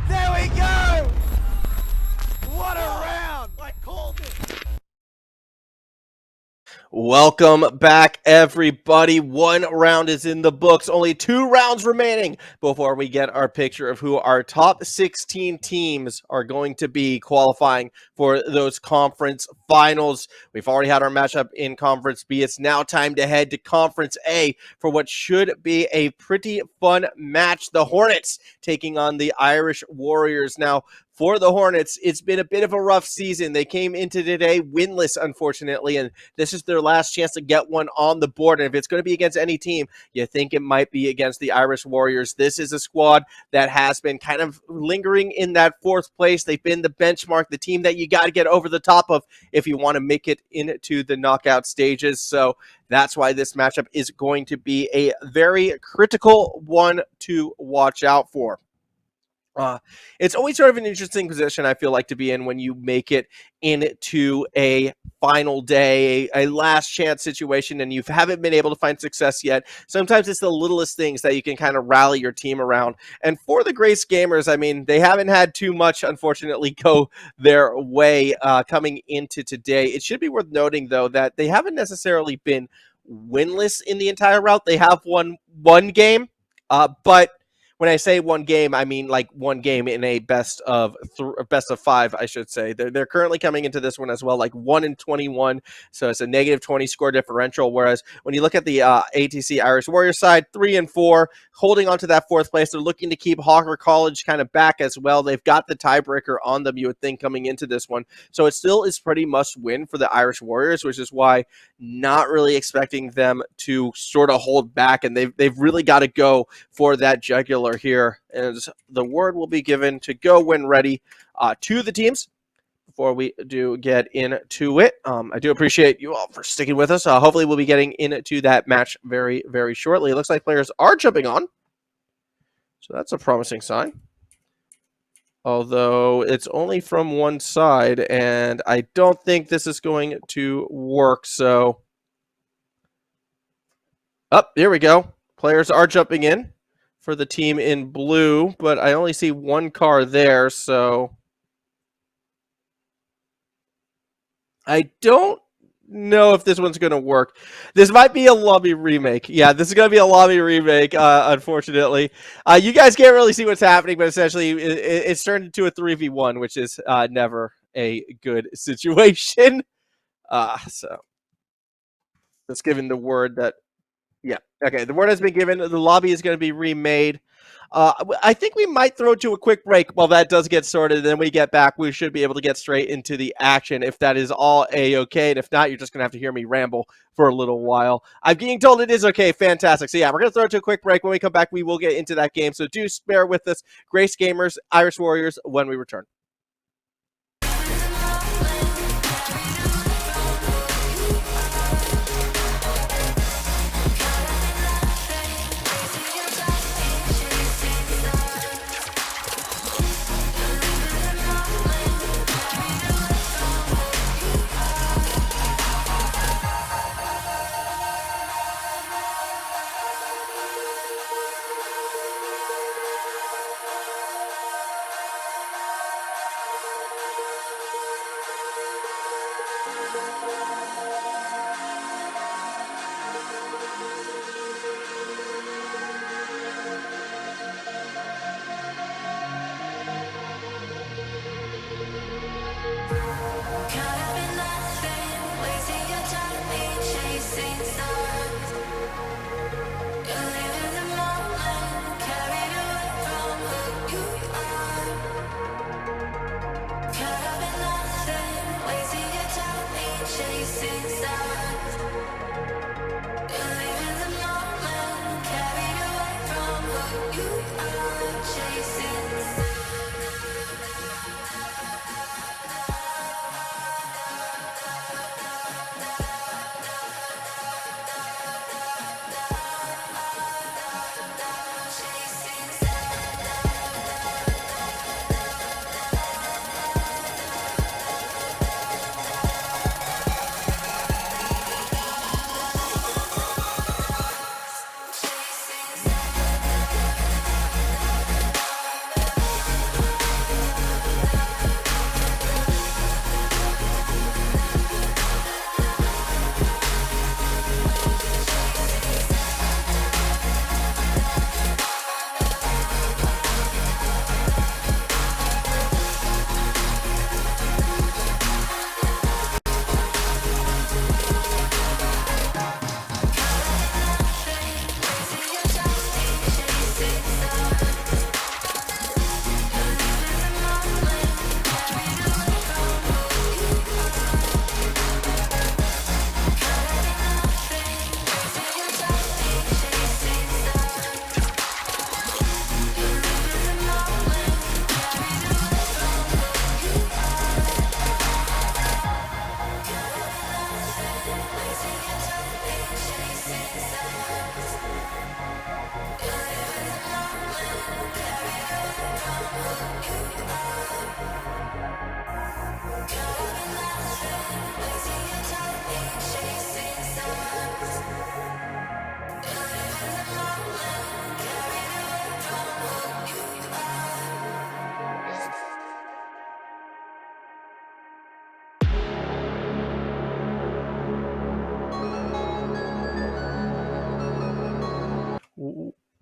There we go! What a round! I called it! Welcome back, everybody. One round is in the books. Only 2 rounds remaining before we get our picture of who our top 16 teams are going to be qualifying for those conference finals. We've already had our matchup in Conference B. It's now time to head to Conference A for what should be a pretty fun match. The Hornets taking on the Irish Warriors. Now, for the Hornets, it's been a bit of a rough season. They came into today winless, unfortunately, and this is their last chance to get one on the board. And if it's going to be against any team, you think it might be against the Irish Warriors. This is a squad that has been kind of lingering in that 4th place. They've been the benchmark, the team that you got to get over the top of if you want to make it into the knockout stages. So that's why this matchup is going to be a very critical one to watch out for. It's always sort of an interesting position, I feel like, to be in when you make it into a final day, a last chance situation, and you haven't been able to find success yet. Sometimes it's the littlest things that you can kind of rally your team around. And for the Grace Gamers, I mean, they haven't had too much, unfortunately, go their way coming into today. It should be worth noting, though, that they haven't necessarily been winless in the entire route. They have won one game, but when I say one game, I mean like one game in a best of 5, I should say. They're currently coming into this one as well, like 1-21, so it's a -20 score differential. Whereas when you look at the ATC Irish Warriors side, 3-4, holding on to that 4th place. They're looking to keep Hawker College kind of back as well. They've got the tiebreaker on them, you would think, coming into this one. So it still is pretty must win for the Irish Warriors, which is why not really expecting them to sort of hold back, and they've really got to go for that jugular here, as the word will be given to go when ready to the teams before we do get into it. I do appreciate you all for sticking with us. Hopefully we'll be getting into that match very, very shortly. It looks like players are jumping on, so that's a promising sign. Although it's only from one side, and I don't think this is going to work, so... Here we go. Players are jumping in for the team in blue, but I only see one car there, so I don't know if this one's going to work. This might be a lobby remake. Yeah, this is going to be a lobby remake, unfortunately. You guys can't really see what's happening, but essentially it's turned into a 3v1, which is never a good situation. So just giving the word that Yeah. Okay. The word has been given. The lobby is going to be remade. I think we might throw to a quick break while that does get sorted. Then we get back. We should be able to get straight into the action if that is all a-okay. And if not, you're just going to have to hear me ramble for a little while. I'm being told it is okay. Fantastic. So yeah, we're going to throw it to a quick break. When we come back, we will get into that game. So do bear with us. Grace Gamers, Irish Warriors, when we return.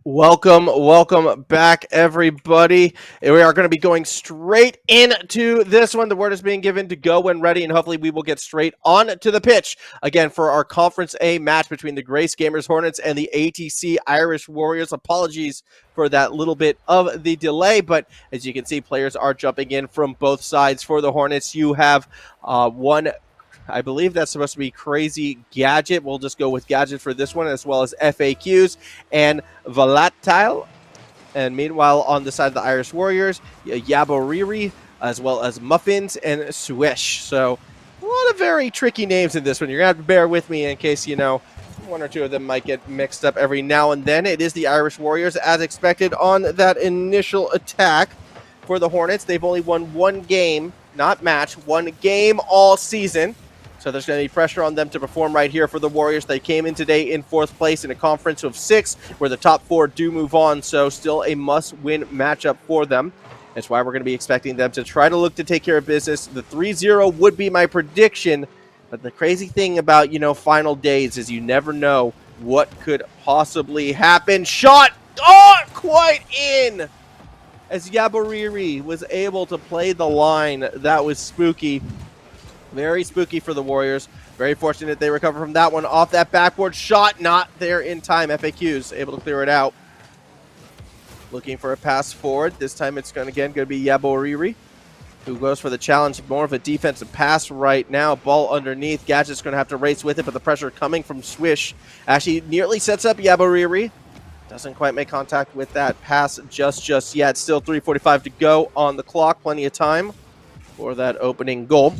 Welcome back, everybody. We are going to be going straight into this one. The word is being given to go when ready, and hopefully we will get straight on to the pitch again for our Conference A match between the Grace Gamers Hornets and the ATC Irish Warriors. Apologies for that little bit of the delay, but as you can see, players are jumping in from both sides. For the Hornets, you have one, I believe that's supposed to be Crazy Gadget. We'll just go with Gadget for this one, as well as FAQs and Volatile. And meanwhile, on the side of the Irish Warriors, Yaboriri, as well as Muffins and Swish. So a lot of very tricky names in this one. You're going to have to bear with me in case, one or two of them might get mixed up every now and then. It is the Irish Warriors, as expected, on that initial attack. For the Hornets, they've only won one game, not match, one game all season. So there's going to be pressure on them to perform right here for the Warriors. They came in today in 4th place in a conference of 6, where the top 4 do move on. So still a must-win matchup for them. That's why we're going to be expecting them to try to look to take care of business. The 3-0 would be my prediction. But the crazy thing about, final days is you never know what could possibly happen. Shot! Oh, quite in! As Yaboriri was able to play the line. That was spooky. Very spooky for the Warriors. Very fortunate they recover from that one. Off that backboard shot, not there in time. FAQs able to clear it out. Looking for a pass forward. This time it's going to be Yaboriri, who goes for the challenge. More of a defensive pass right now. Ball underneath. Gadget's going to have to race with it, but the pressure coming from Swish actually nearly sets up Yaboriri. Doesn't quite make contact with that pass just yet. Still 3:45 to go on the clock. Plenty of time for that opening goal.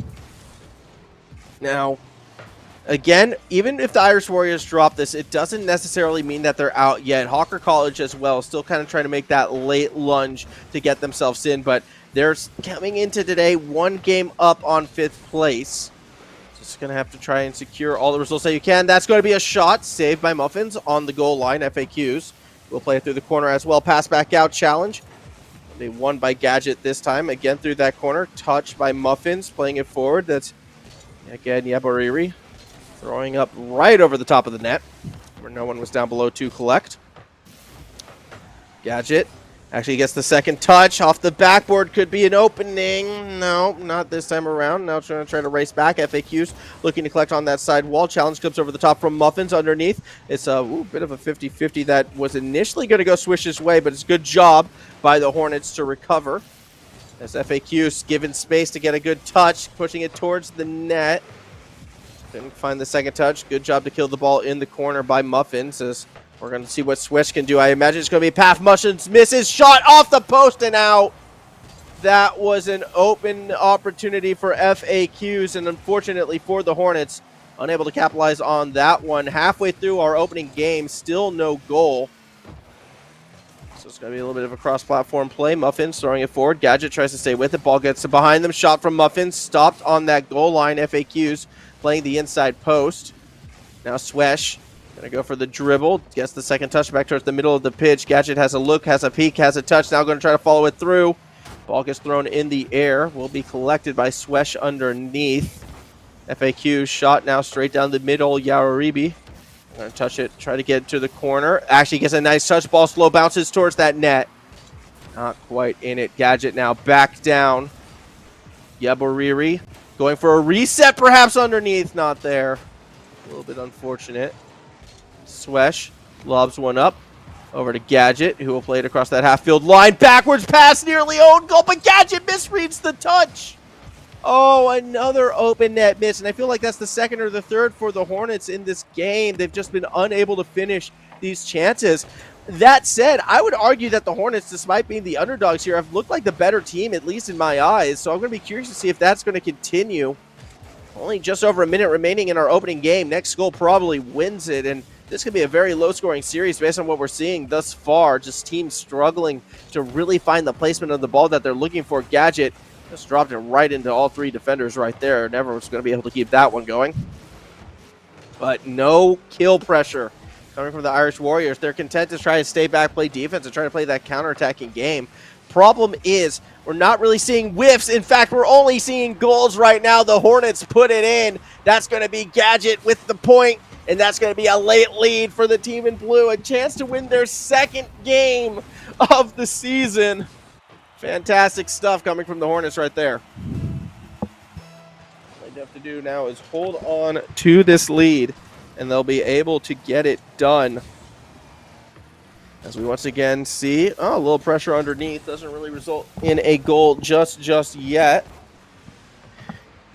Now, again, even if the Irish Warriors drop this, it doesn't necessarily mean that they're out yet. Hawker College as well, still kind of trying to make that late lunge to get themselves in, but they're coming into today 1 game up on 5th place. Just going to have to try and secure all the results that you can. That's going to be a shot saved by Muffins on the goal line. FAQs will play it through the corner as well. Pass back out challenge. They won by Gadget this time. Again through that corner. Touched by Muffins, playing it forward. That's, again, Yaboriri throwing up right over the top of the net, where no one was down below to collect. Gadget actually gets the second touch. Off the backboard, could be an opening. No, not this time around. Now trying to race back. FAQs looking to collect on that side wall. Challenge comes over the top from Muffins underneath. It's a bit of a 50-50 that was initially going to go Swish's way, but it's a good job by the Hornets to recover. As FAQs given space to get a good touch, pushing it towards the net. Didn't find the second touch. Good job to kill the ball in the corner by Muffins. As we're going to see what Swish can do. I imagine it's going to be Path. Muffins misses. Shot off the post and out. That was an open opportunity for FAQs, and unfortunately for the Hornets, unable to capitalize on that one. Halfway through our opening game, still no goal. So it's going to be a little bit of a cross-platform play. Muffins throwing it forward. Gadget tries to stay with it. Ball gets behind them. Shot from Muffins. Stopped on that goal line. FAQs playing the inside post. Now Swish going to go for the dribble. Gets the second touch back towards the middle of the pitch. Gadget has a look, has a peek, has a touch. Now going to try to follow it through. Ball gets thrown in the air. Will be collected by Swish underneath. FAQ shot now straight down the middle. Yaoribi going to touch it, try to get to the corner. Actually gets a nice touch. Ball slow bounces towards that net. Not quite in it. Gadget now back down. Yaboriri going for a reset, perhaps underneath. Not there. A little bit unfortunate. Swish lobs one up over to Gadget, who will play it across that half-field line. Backwards pass, nearly own goal, but Gadget misreads the touch. Oh, another open net miss, and I feel like that's the second or the third for the Hornets in this game. They've just been unable to finish these chances. That said, I would argue that the Hornets, despite being the underdogs here, have looked like the better team, at least in my eyes. So I'm going to be curious to see if that's going to continue. Only just over a minute remaining in our opening game. Next goal probably wins it, and this could be a very low-scoring series based on what we're seeing thus far. Just teams struggling to really find the placement of the ball that they're looking for. Gadget just dropped it right into all 3 defenders right there. Never was going to be able to keep that one going. But no kill pressure coming from the Irish Warriors. They're content to try to stay back, play defense, and try to play that counter-attacking game. Problem is, we're not really seeing whiffs. In fact, we're only seeing goals right now. The Hornets put it in. That's going to be Gadget with the point, and that's going to be a late lead for the team in blue. A chance to win their second game of the season. Fantastic stuff coming from the Hornets right there. All they have to do now is hold on to this lead, and they'll be able to get it done. As we once again see, a little pressure underneath. Doesn't really result in a goal just yet.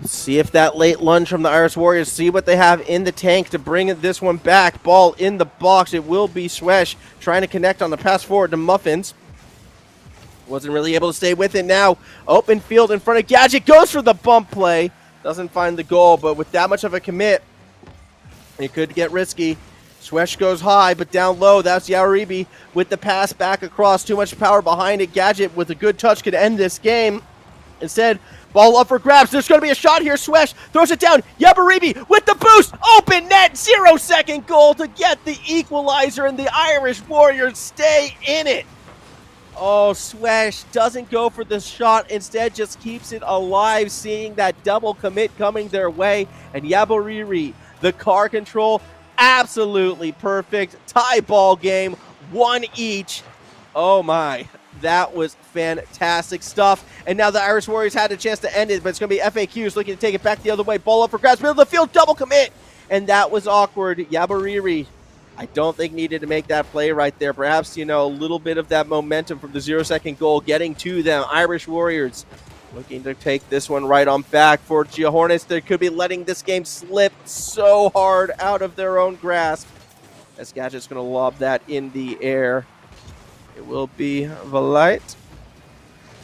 See if that late lunge from the Irish Warriors, see what they have in the tank to bring this one back. Ball in the box. It will be Swish trying to connect on the pass forward to Muffins. Wasn't really able to stay with it now. Open field in front of Gadget. Goes for the bump play. Doesn't find the goal, but with that much of a commit, it could get risky. Swish goes high, but down low. That's Yaoribi with the pass back across. Too much power behind it. Gadget with a good touch could end this game. Instead, ball up for grabs. There's going to be a shot here. Swish throws it down. Yaoribi with the boost. Open net. 0-second goal to get the equalizer, and the Irish Warriors stay in it. Oh, Swish doesn't go for the shot. Instead, just keeps it alive, seeing that double commit coming their way. And Yaboriri, the car control, absolutely perfect. Tie ball game, 1 each. Oh my. That was fantastic stuff. And now the Irish Warriors had a chance to end it, but it's going to be FAQs looking to take it back the other way. Ball up for grabs, middle of the field, double commit. And that was awkward. Yabariri, I don't think needed to make that play right there. Perhaps, a little bit of that momentum from the 0-second goal getting to them. Irish Warriors looking to take this one right on back for Gia Hornets. They could be letting this game slip so hard out of their own grasp. As Gadget's going to lob that in the air. It will be Valite.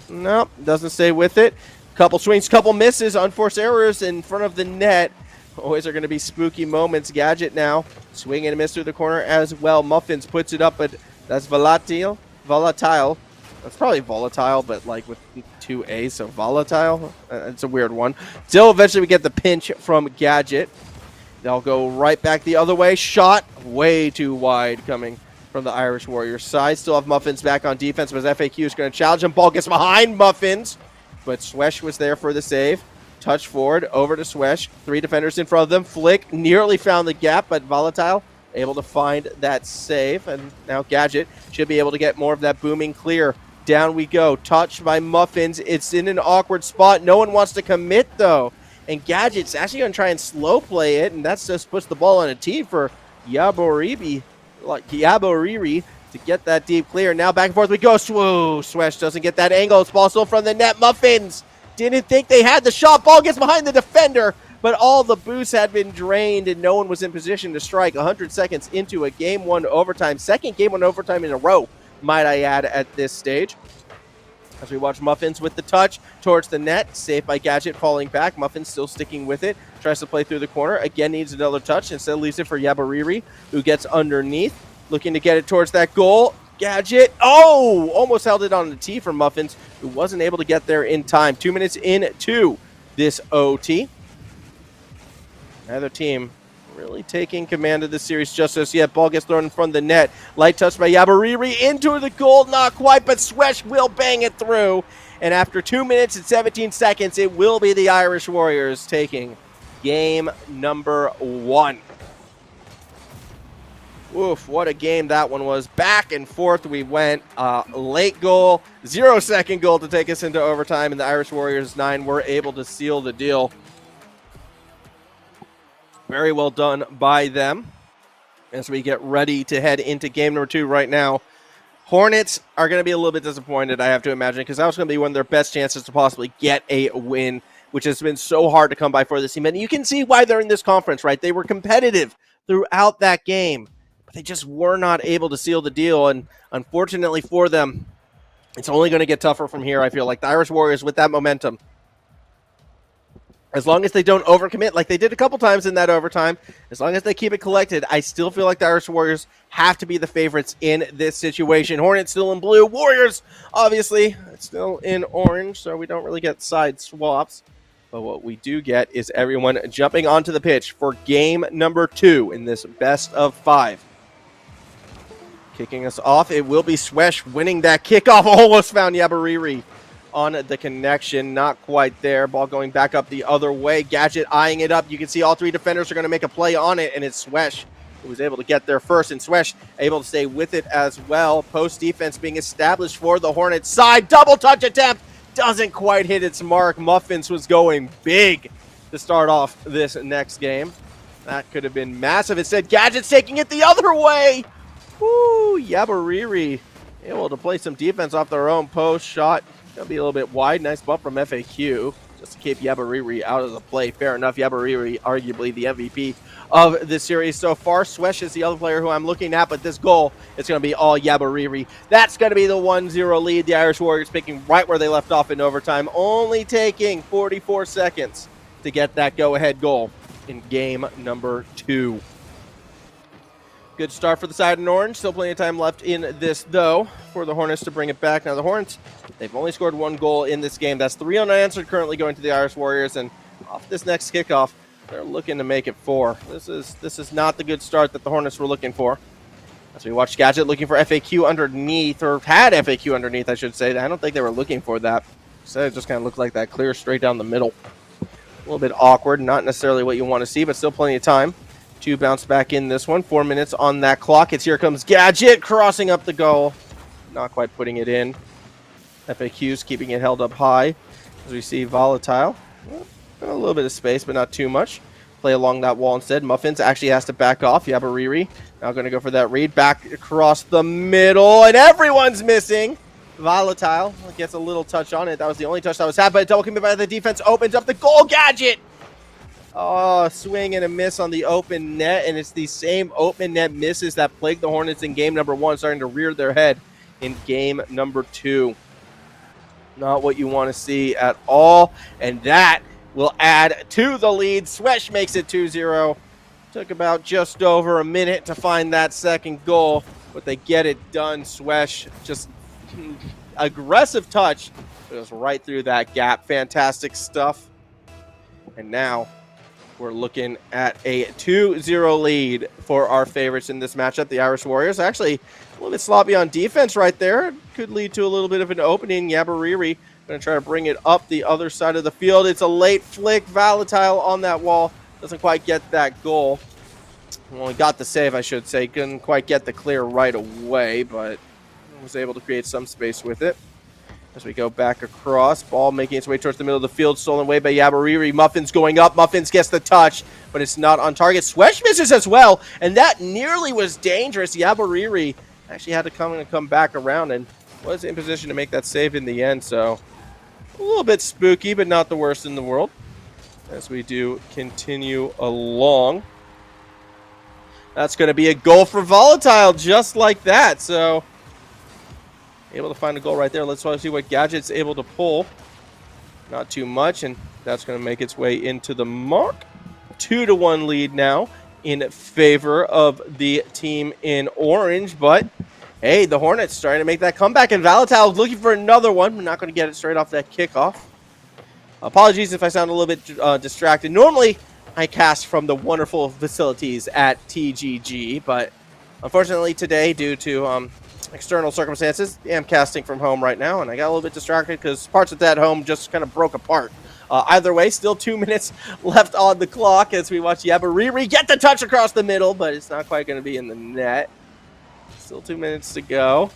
Nope, doesn't stay with it. Couple swings, couple misses, unforced errors in front of the net. Always are going to be spooky moments. Gadget now swing and a miss through the corner as well. Muffins puts it up, but that's volatile. That's probably volatile, but like with 2 A's, so volatile. It's a weird one. Still, eventually we get the pinch from Gadget. They'll go right back the other way. Shot way too wide coming from the Irish Warriors side. Still have Muffins back on defense, but FAQ is going to challenge him. Ball gets behind Muffins, but Swesh was there for the save. Touch forward, over to Swesh. 3 defenders in front of them. Flick nearly found the gap, but Volatile able to find that save. And now Gadget should be able to get more of that booming clear. Down we go. Touch by Muffins. It's in an awkward spot. No one wants to commit, though. And Gadget's actually going to try and slow play it, and that's just puts the ball on a tee for Yaboriri to get that deep clear. Now back and forth we go. Swesh doesn't get that angle. It's ball still from the net. Muffins didn't think they had the shot. Ball gets behind the defender, but all the boosts had been drained and no one was in position to strike. 100 seconds into a Game 1 overtime. Second Game 1 overtime in a row, might I add, at this stage. As we watch Muffins with the touch towards the net. Saved by Gadget, falling back. Muffins still sticking with it. Tries to play through the corner. Again, needs another touch. Instead, leaves it for Yabariri, who gets underneath. Looking to get it towards that goal. Gadget. Oh! Almost held it on the tee for Muffins, who wasn't able to get there in time. 2 minutes into this OT. Neither team really taking command of the series just as yet. Ball gets thrown in front of the net. Light touch by Yabariri into the goal. Not quite, but Swesh will bang it through. And after 2 minutes and 17 seconds, it will be the Irish Warriors taking game number 1. Oof, what a game that one was. Back and forth we went. Late goal, 0-second goal to take us into overtime, and the Irish Warriors 9 were able to seal the deal. Very well done by them as we get ready to head into game number 2 right now. Hornets are going to be a little bit disappointed, I have to imagine, because that was going to be one of their best chances to possibly get a win, which has been so hard to come by for this team. And you can see why they're in this conference, right? They were competitive throughout that game, but they just were not able to seal the deal. And unfortunately for them, it's only going to get tougher from here, I feel like. The Irish Warriors with that momentum, as long as they don't overcommit like they did a couple times in that overtime, as long as they keep it collected, I still feel like the Irish Warriors have to be the favorites in this situation. Hornets still in blue. Warriors, obviously, still in orange, so we don't really get side swaps. But what we do get is everyone jumping onto the pitch for game number 2 in this best of 5. Kicking us off, it will be Swesh winning that kickoff. Almost found Yabariri on the connection, not quite there. Ball going back up the other way. Gadget eyeing it up. You can see all 3 defenders are going to make a play on it, and it's Swesh who was able to get there first, and Swesh able to stay with it as well. Post defense being established for the Hornets side. Double touch attempt. Doesn't quite hit its mark. Muffins was going big to start off this next game. That could have been massive. Instead, Gadget's taking it the other way. Woo! Yabariri able to play some defense off their own post. Shot going to be a little bit wide. Nice bump from FAQ just to keep Yabariri out of the play. Fair enough. Yabariri, arguably the MVP of this series so far. Swesh is the other player who I'm looking at, but this goal is going to be all Yabariri. That's going to be the 1-0 lead. The Irish Warriors picking right where they left off in overtime, only taking 44 seconds to get that go-ahead goal in game number 2. Good start for the side in orange. Still plenty of time left in this, though, for the Hornets to bring it back. Now, the Hornets, they've only scored 1 goal in this game. That's 3 unanswered currently going to the Irish Warriors, and off this next kickoff, they're looking to make it 4. This is not the good start that the Hornets were looking for. As we watch Gadget looking for FAQ underneath, or had FAQ underneath, I should say. I don't think they were looking for that. Instead, it just kind of looked like that clear straight down the middle. A little bit awkward, not necessarily what you want to see, but still plenty of time to bounce back in this one. 4 minutes on that clock. It's here comes Gadget crossing up the goal. Not quite putting it in. FAQs keeping it held up high as we see Volatile. A little bit of space, but not too much. Play along that wall instead. Muffins actually has to back off. Yabariri now going to go for that read. Back across the middle, and everyone's missing. Volatile gets a little touch on it. That was the only touch that was had, but a double commit by the defense opens up the goal. Gadget! Oh, swing and a miss on the open net, and it's the same open net misses that plagued the Hornets in game number 1, starting to rear their head in game number 2. Not what you want to see at all, and that will add to the lead. Swesh makes it 2-0. Took about just over a minute to find that second goal, but they get it done. Swesh, just aggressive touch. It goes right through that gap. Fantastic stuff. And now we're looking at a 2-0 lead for our favorites in this matchup, the Irish Warriors. Actually, a little bit sloppy on defense right there. Could lead to a little bit of an opening. Yabariri going to try to bring it up the other side of the field. It's a late flick. Volatile on that wall. Doesn't quite get that goal. Well, he got the save, I should say. Couldn't quite get the clear right away, but was able to create some space with it. As we go back across, ball making its way towards the middle of the field, stolen away by Yabariri. Muffins going up. Muffins gets the touch, but it's not on target. Swesh misses as well, and that nearly was dangerous. Yabariri actually had to come back around and was in position to make that save in the end, so a little bit spooky, but not the worst in the world. As we do continue along. That's going to be a goal for Volatile, just like that, so able to find a goal right there. Let's see what Gadget's able to pull. Not too much, and that's going to make its way into the mark. 2-1 lead now in favor of the team in orange, but hey, the Hornets starting to make that comeback, and Volatile looking for another one. We're not going to get it straight off that kickoff. Apologies if I sound a little bit distracted. Normally, I cast from the wonderful facilities at TGG, but unfortunately today, due to external circumstances, I'm casting from home right now, and I got a little bit distracted because parts of that home just kind of broke apart. Either way, still 2 minutes left on the clock as we watch Yabariri get the touch across the middle, but it's not quite going to be in the net. Still 2 minutes to go.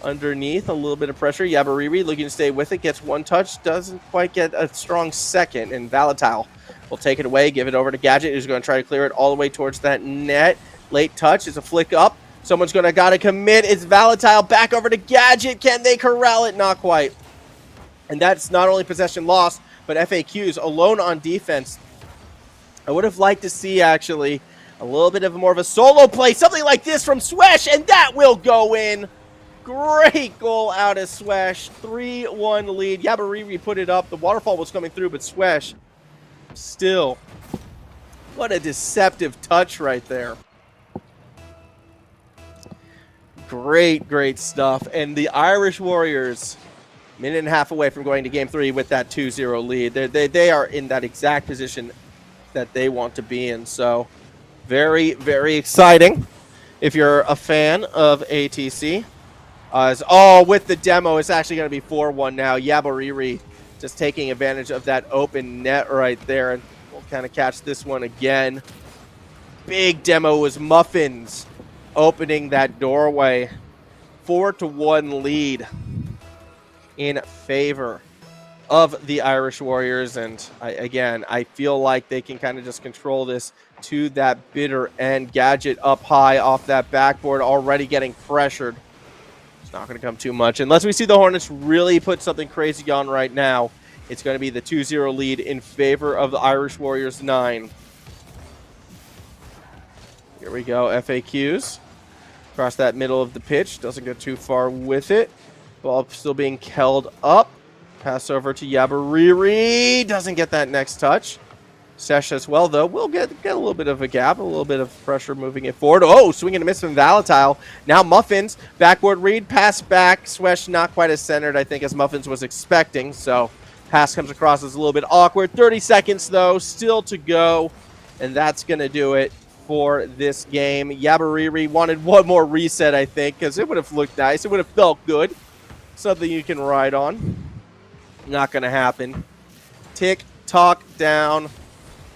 Underneath, a little bit of pressure. Yabariri looking to stay with it, gets one touch, doesn't quite get a strong second, and Volatile will take it away, give it over to Gadget, who's going to try to clear it all the way towards that net. Late touch, it's a flick up. Someone's going to gotta commit. It's Volatile back over to Gadget. Can they corral it? Not quite. And that's not only possession loss, but FAQs alone on defense. I would have liked to see, actually, a little bit of more of a solo play. Something like this from Swesh, and that will go in. Great goal out of Swesh. 3-1 lead. Yabariri put it up. The waterfall was coming through, but Swesh still. What a deceptive touch right there. Great, great stuff. And the Irish Warriors, minute and a half away from going to Game 3 with that 2-0 lead. They are in that exact position that they want to be in. So very, very exciting if you're a fan of ATC. With the demo, it's actually going to be 4-1 now. Yabariri just taking advantage of that open net right there. And we'll kind of catch this one again. Big demo was Muffins opening that doorway. 4-1 lead in favor of the Irish Warriors. And I feel like they can kind of just control this to that bitter end. Gadget up high off that backboard, already getting pressured. It's not going to come too much. Unless we see the Hornets really put something crazy on right now, it's going to be the 2-0 lead in favor of the Irish Warriors 9. Here we go, FAQs. Across that middle of the pitch. Doesn't go too far with it. Ball still being held up. Pass over to Yabariri. Doesn't get that next touch. Sesh as well, though. We'll get a little bit of a gap, a little bit of pressure moving it forward. Oh, swing and a miss from Volatile. Now Muffins. Backboard read. Pass back. Swesh not quite as centered, I think, as Muffins was expecting. So pass comes across as a little bit awkward. 30 seconds, though, still to go. And that's going to do it for this game. Yabariri wanted one more reset, I think, because it would have looked nice. It would have felt good. Something you can ride on. Not going to happen. Tick, tock, down.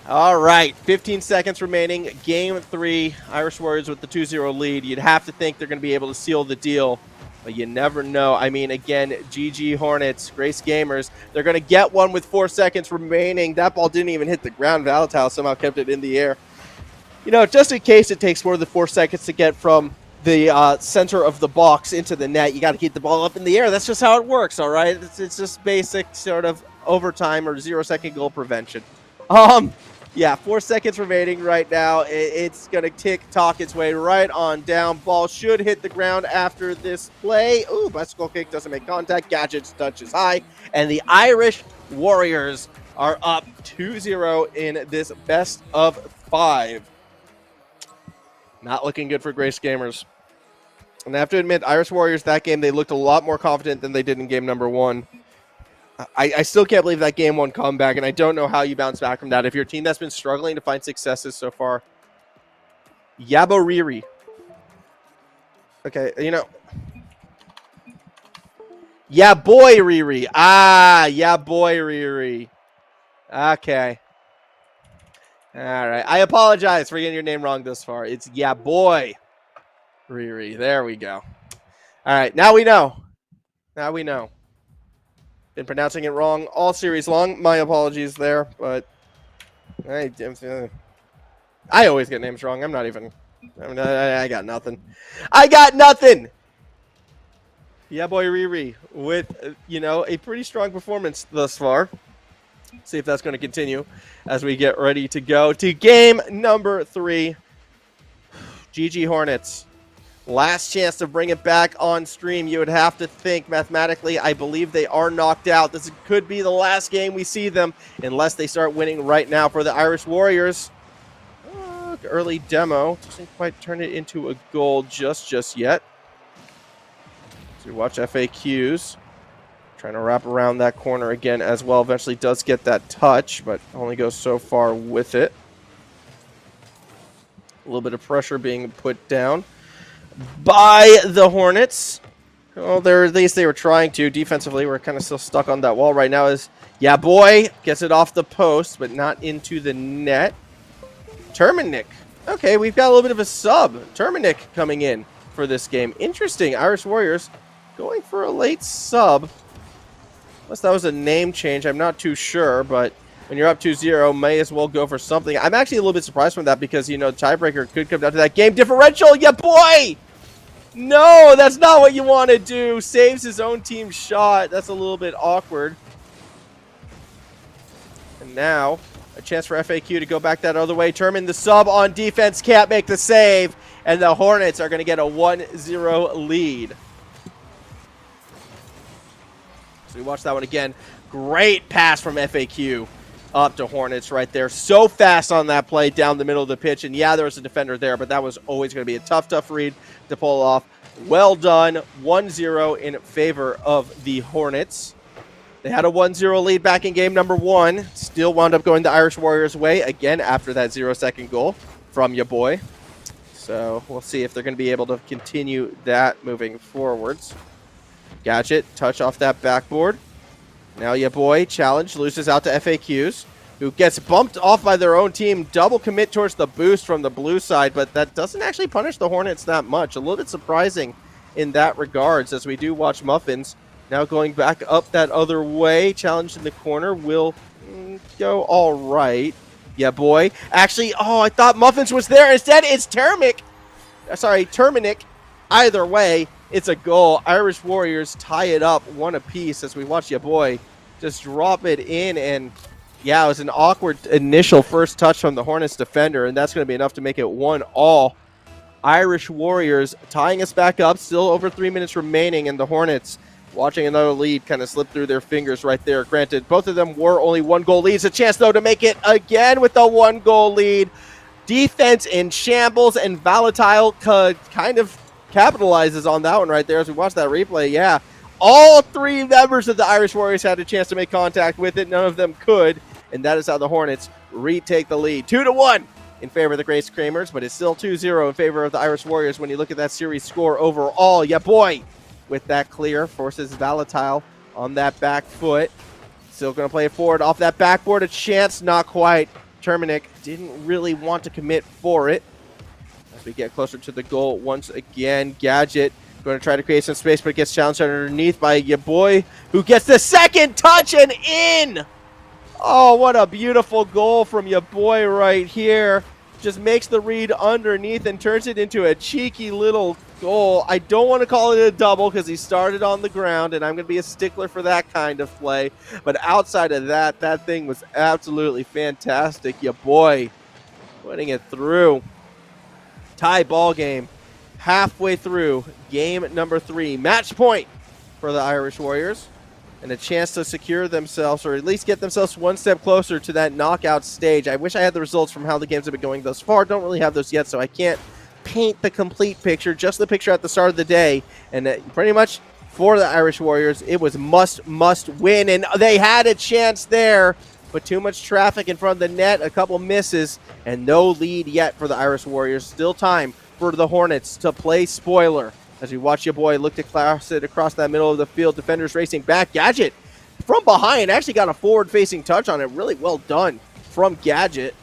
All right, 15 seconds remaining. Game 3, Irish Warriors with the 2-0 lead. You'd have to think they're going to be able to seal the deal But you never know. I mean, again, GG Hornets, Grace Gamers, they're going to get one with 4 seconds remaining. That ball didn't even hit the ground. Valentile somehow kept it in the air. You know, just in case it takes more than 4 seconds to get from the center of the box into the net, you got to keep the ball up in the air. That's just how it works, all right? It's just basic sort of overtime or 0-second goal prevention. Yeah, 4 seconds remaining right now. It's going to tick-tock its way right on down. Ball should hit the ground after this play. Ooh, bicycle kick doesn't make contact. Gadgets touches high. And the Irish Warriors are up 2-0 in this best of 5. Not looking good for Grace Gamers. And I have to admit, Irish Warriors, that game, they looked a lot more confident than they did in game number 1. I still can't believe that game 1 comeback, and I don't know how you bounce back from that. If you're a team that's been struggling to find successes so far. Yaboriri. Okay, you know. Yeah, boy, Riri. Ah, yeah, boy, Riri. Okay. All right. I apologize for getting your name wrong this far. It's yeah, boy, Riri. There we go. All right. Now we know. Now we know. Been pronouncing it wrong all series long. My apologies there, but I always get names wrong. I'm not even. I got nothing. I got nothing. Yeah, boy, Riri, with a pretty strong performance thus far. See if that's going to continue as we get ready to go to game number 3. GG Hornets. Last chance to bring it back on stream. You would have to think mathematically. I believe they are knocked out. This could be the last game we see them unless they start winning right now for the Irish Warriors. Early demo. Doesn't quite turn it into a goal just yet. So we watch FAQs. Trying to wrap around that corner again as well. Eventually does get that touch, but only goes so far with it. A little bit of pressure being put down by the Hornets. Oh, at least they were trying to. Defensively, we're kind of still stuck on that wall right now. Yeah, boy, gets it off the post, but not into the net. Terminic. Okay, we've got a little bit of a sub. Terminic coming in for this game. Interesting. Irish Warriors going for a late sub. Unless that was a name change, I'm not too sure, but when you're up 2-0, may as well go for something. I'm actually a little bit surprised from that because, tiebreaker could come down to that game differential. Yeah, boy! No, that's not what you want to do. Saves his own team shot. That's a little bit awkward. And now, a chance for FAQ to go back that other way. Termin, the sub on defense, can't make the save. And the Hornets are going to get a 1-0 lead. So we watch that one again. Great pass from FAQ up to Hornets right there. So fast on that play down the middle of the pitch. And yeah, there was a defender there, but that was always going to be a tough read to pull off. Well done. 1-0 in favor of the Hornets. They had a 1-0 lead back in game number 1. Still wound up going the Irish Warriors' way again after that 0-second goal from your boy. So we'll see if they're going to be able to continue that moving forwards. Gadget, touch off that backboard. Now your boy, challenge, loses out to FAQs, who gets bumped off by their own team. Double commit towards the boost from the blue side, but that doesn't actually punish the Hornets that much. A little bit surprising in that regards, as we do watch Muffins now going back up that other way. Challenge in the corner will go all right. Yeah, boy. Actually, I thought Muffins was there. Instead, it's Terminic. Either way, it's a goal. Irish Warriors tie it up 1 apiece as we watch your boy just drop it in. And yeah, it was an awkward initial first touch from the Hornets defender, and that's going to be enough to make it 1-1. Irish Warriors tying us back up. Still over 3 minutes remaining, and the Hornets watching another lead kind of slip through their fingers right there. Granted, both of them were only 1-goal leads. A chance, though, to make it again with a 1-goal lead. Defense in shambles, and Volatile kind of capitalizes on that one right there as we watch that replay. Yeah, all 3 members of the Irish Warriors had a chance to make contact with it. None of them could, and that is how the Hornets retake the lead. 2-1 in favor of the Grace Kramers, but it's still 2-0 in favor of the Irish Warriors when you look at that series score overall. Yeah, boy, with that clear, forces Volatile on that back foot. Still going to play it forward off that backboard. A chance, not quite. Terminic didn't really want to commit for it. As we get closer to the goal once again, Gadget Going to try to create some space, but gets challenged underneath by your boy, who gets the second touch and in. Oh, what a beautiful goal from your boy right here. Just makes the read underneath and turns it into a cheeky little goal. I don't want to call it a double because he started on the ground, and I'm going to be a stickler for that kind of play. But outside of that, that thing was absolutely fantastic. Your boy putting it through. Tie ball game. Halfway through game number 3. Match point for the Irish Warriors. And a chance to secure themselves, or at least get themselves one step closer to that knockout stage. I wish I had the results from how the games have been going thus far. Don't really have those yet, so I can't paint the complete picture, just the picture at the start of the day. And pretty much for the Irish Warriors, it was must win. And they had a chance there, but too much traffic in front of the net, a couple misses, and no lead yet for the Irish Warriors. Still time for the Hornets to play spoiler. As we watch your boy look to cross it across that middle of the field. Defenders racing back. Gadget from behind actually got a forward-facing touch on it. Really well done from Gadget.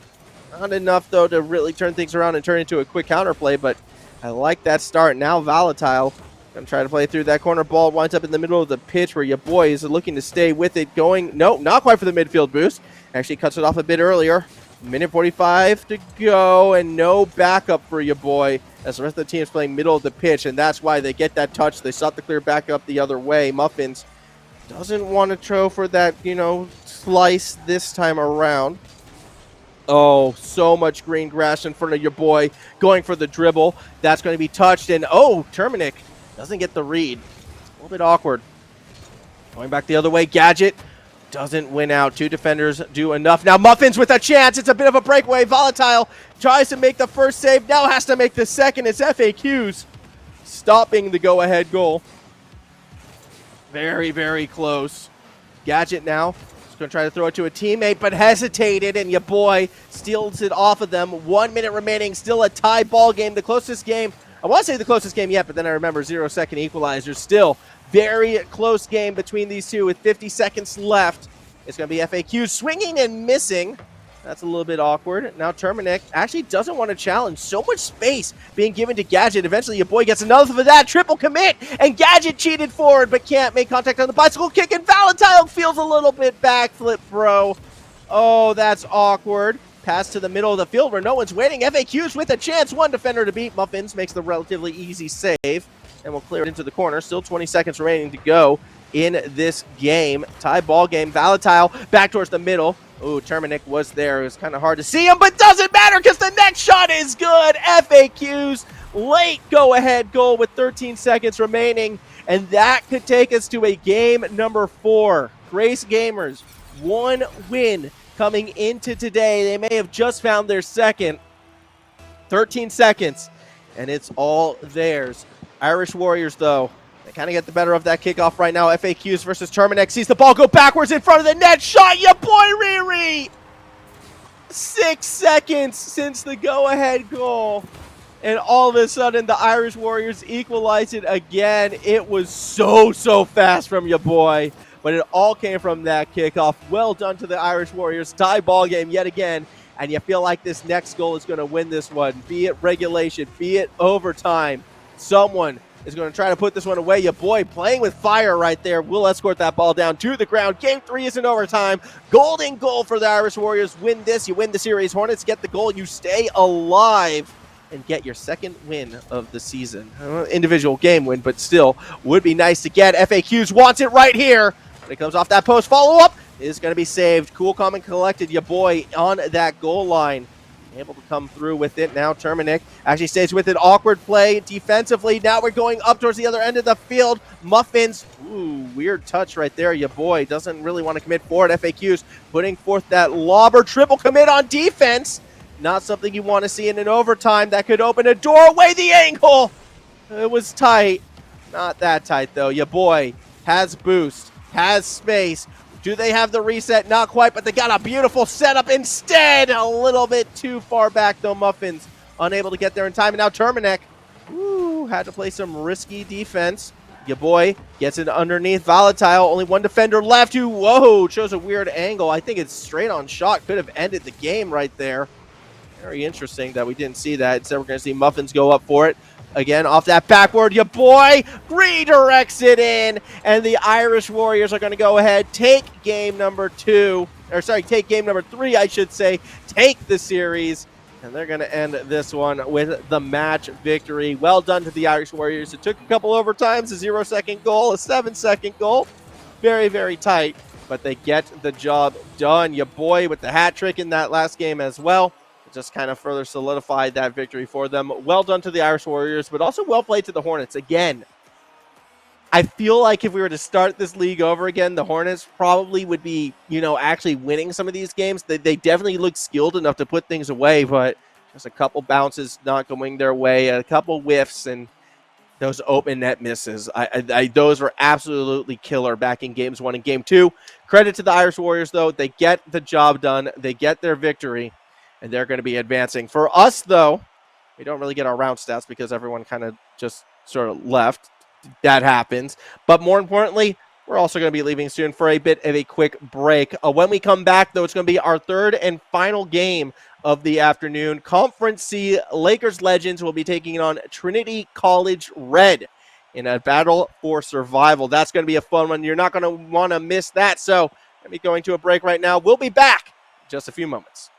Not enough, though, to really turn things around and turn into a quick counterplay, but I like that start. Now Volatile going to try to play through that corner ball. Winds up in the middle of the pitch where your boy is looking to stay with it. Going, no, not quite for the midfield boost. Actually cuts it off a bit earlier. Minute 45 to go, and no backup for your boy as the rest of the team is playing middle of the pitch, and that's why they get that touch. They sought to clear back up the other way. Muffins doesn't want to throw for that, slice this time around. Oh, so much green grass in front of your boy, going for the dribble. That's going to be touched, and Terminic doesn't get the read. It's a little bit awkward. Going back the other way, Gadget doesn't win out. 2 defenders do enough. Now Muffins with a chance. It's a bit of a breakaway. Volatile tries to make the first save. Now has to make the second. It's FAQs stopping the go-ahead goal. Very, very close. Gadget now is going to try to throw it to a teammate, but hesitated, and your boy steals it off of them. 1 minute remaining. Still a tie ball game. The closest game. I want to say the closest game yet, but then I remember 0-second equalizer. Still very close game between these two with 50 seconds left. It's going to be FAQ swinging and missing. That's a little bit awkward. Now Terminic actually doesn't want to challenge. So much space being given to Gadget. Eventually your boy gets another for that. Triple commit. And Gadget cheated forward but can't make contact on the bicycle kick. And Volatile feels a little bit backflip, bro. Oh, that's awkward. Pass to the middle of the field where no one's waiting. FAQs with a chance. 1 defender to beat. Muffins makes the relatively easy save. And we'll clear it into the corner. Still 20 seconds remaining to go in this game. Tie ball game. Volatile back towards the middle. Ooh, Terminic was there. It was kind of hard to see him, but doesn't matter because the next shot is good. FAQs. Late go-ahead goal with 13 seconds remaining. And that could take us to a game number 4. Grace Gamers, 1 win coming into today. They may have just found their second. 13 seconds. And it's all theirs. Irish Warriors, though, they kind of get the better of that kickoff right now. FAQs versus Terminex. Sees the ball go backwards in front of the net. Shot, your boy Riri! 6 seconds since the go-ahead goal. And all of a sudden, the Irish Warriors equalize it again. It was so fast from your boy. But it all came from that kickoff. Well done to the Irish Warriors. Tie ball game yet again. And you feel like this next goal is going to win this one. Be it regulation, be it overtime. Someone is going to try to put this one away. Your boy playing with fire right there. Will escort that ball down to the ground. Game 3 is in overtime. Golden goal for the Irish Warriors. Win this. You win the series. Hornets get the goal. You stay alive and get your second win of the season. Individual game win, but still would be nice to get. FAQs wants it right here. When it comes off that post, follow-up is going to be saved. Cool, calm, and collected. Your boy on that goal line. Able to come through with it now. Terminic actually stays with it. Awkward play defensively. Now we're going up towards the other end of the field. Muffins. Ooh, weird touch right there. Your boy doesn't really want to commit forward. FAQs putting forth that lobber. Triple commit on defense. Not something you want to see in an overtime. That could open a doorway. The angle. It was tight. Not that tight, though. Your boy has boost. Has space. Do they have the reset? Not quite, but they got a beautiful setup instead. A little bit too far back, though. Muffins unable to get there in time. And now Terminic, had to play some risky defense. Your boy gets it underneath. Volatile, only 1 defender left who, chose a weird angle. I think it's straight on shot. Could have ended the game right there. Very interesting that we didn't see that. Instead, we're going to see Muffins go up for it. Again, off that backboard, your boy redirects it in, and the Irish Warriors are going to go ahead, take game number 3, I should say, take the series, and they're going to end this one with the match victory. Well done to the Irish Warriors. It took a couple overtimes, a 0-second goal, a 7-second goal. Very, very tight, but they get the job done. Your boy with the hat trick in that last game as well. Just kind of further solidified that victory for them. Well done to the Irish Warriors, but also well played to the Hornets. Again, I feel like if we were to start this league over again, the Hornets probably would be, actually winning some of these games. They definitely look skilled enough to put things away, but just a couple bounces not going their way, a couple whiffs, and those open net misses. Those were absolutely killer back in games 1 and game 2. Credit to the Irish Warriors, though. They get the job done. They get their victory, and they're going to be advancing. For us, though, we don't really get our round stats because everyone kind of just sort of left. That happens. But more importantly, we're also going to be leaving soon for a bit of a quick break. When we come back, though, it's going to be our third and final game of the afternoon. Conference C, Lakers Legends will be taking on Trinity College Red in a battle for survival. That's going to be a fun one. You're not going to want to miss that. So, I'm going to be going to a break right now. We'll be back in just a few moments.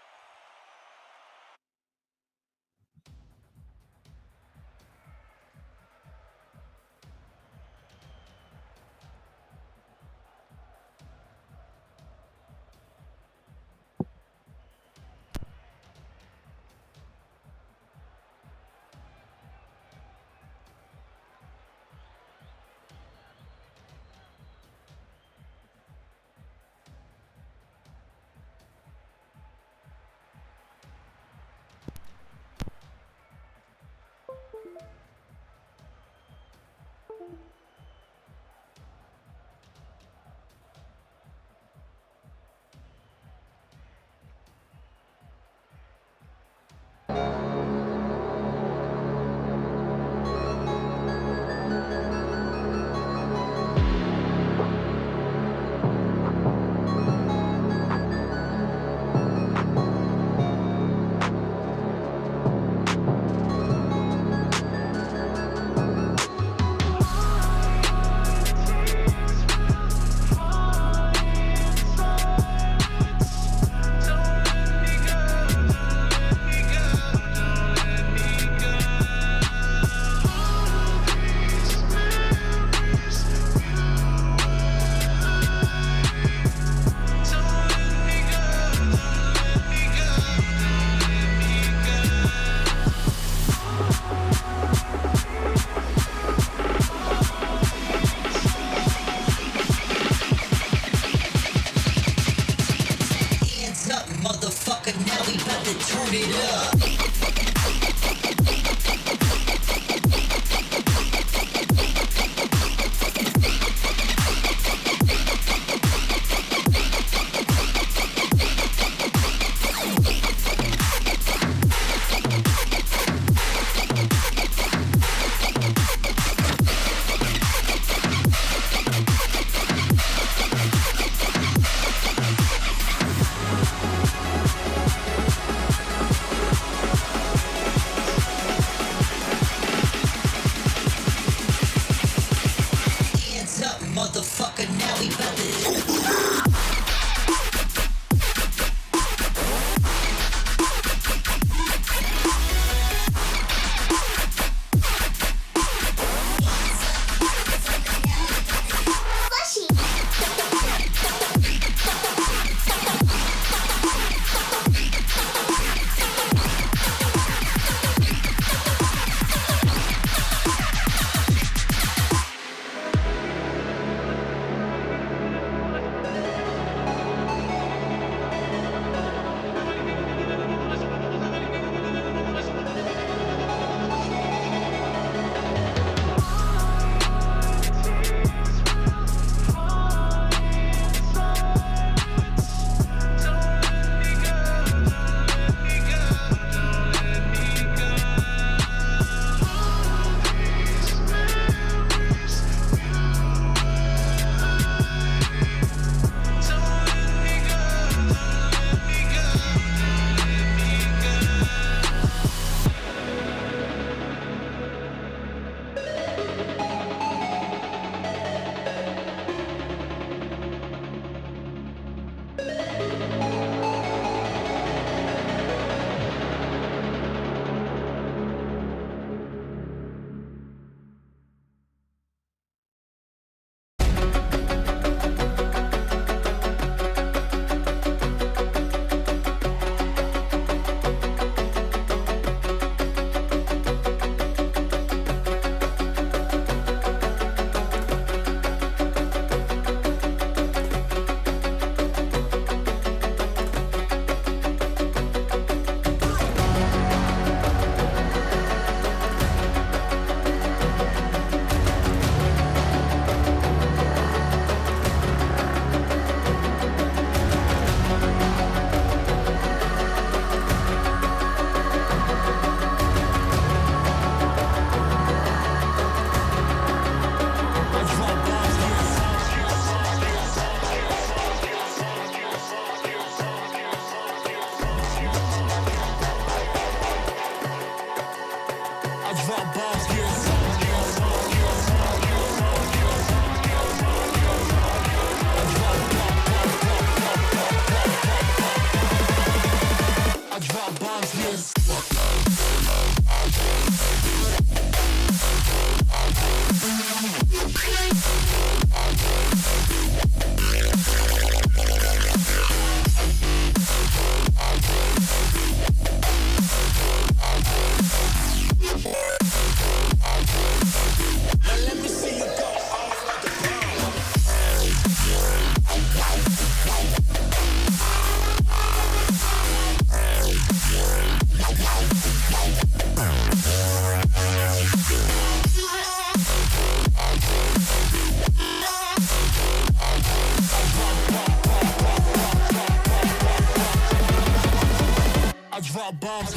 bombs.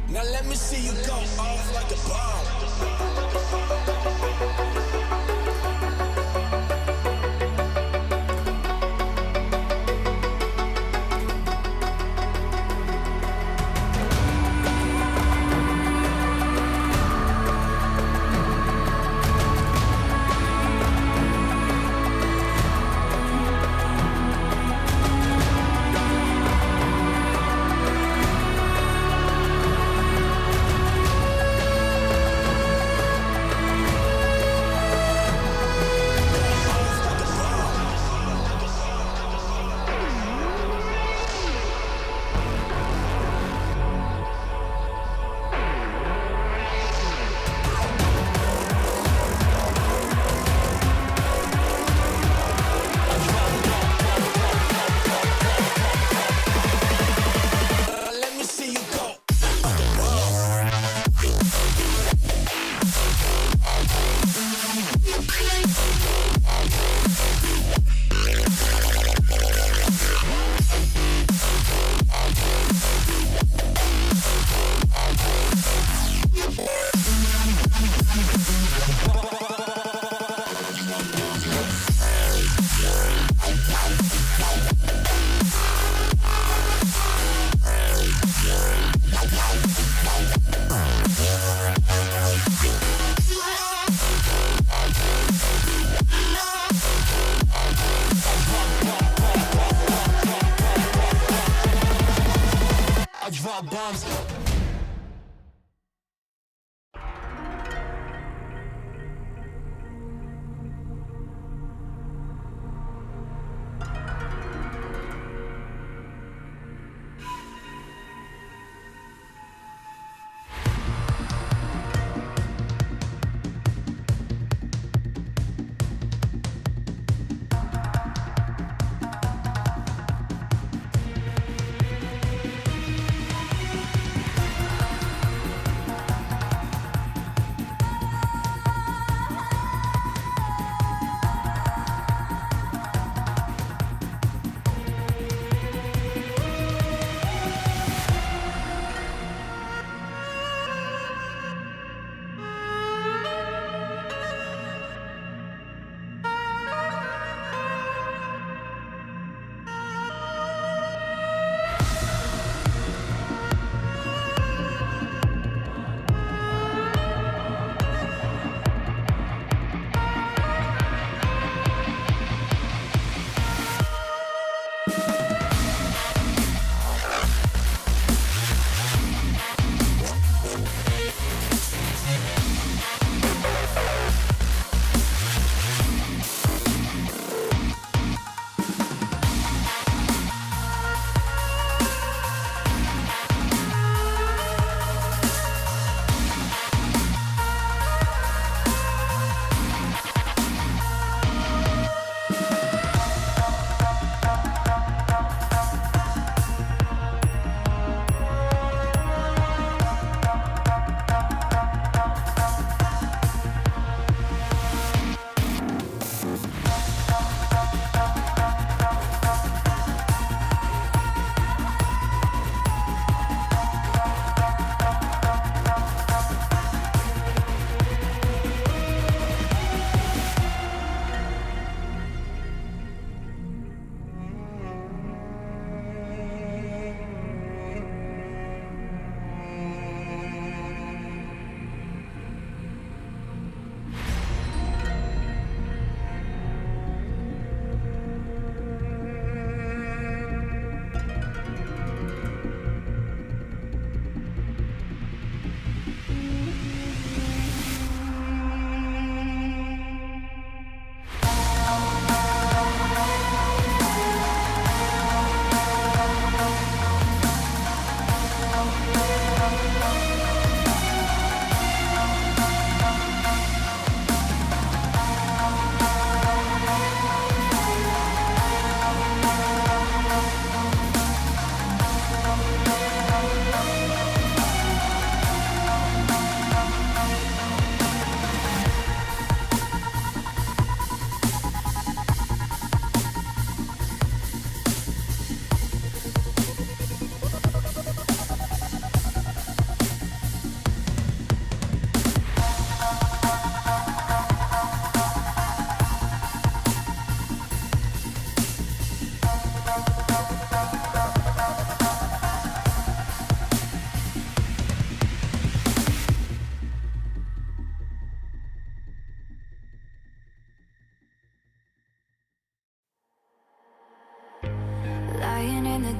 Now let me see you go off like a bomb. Bombs.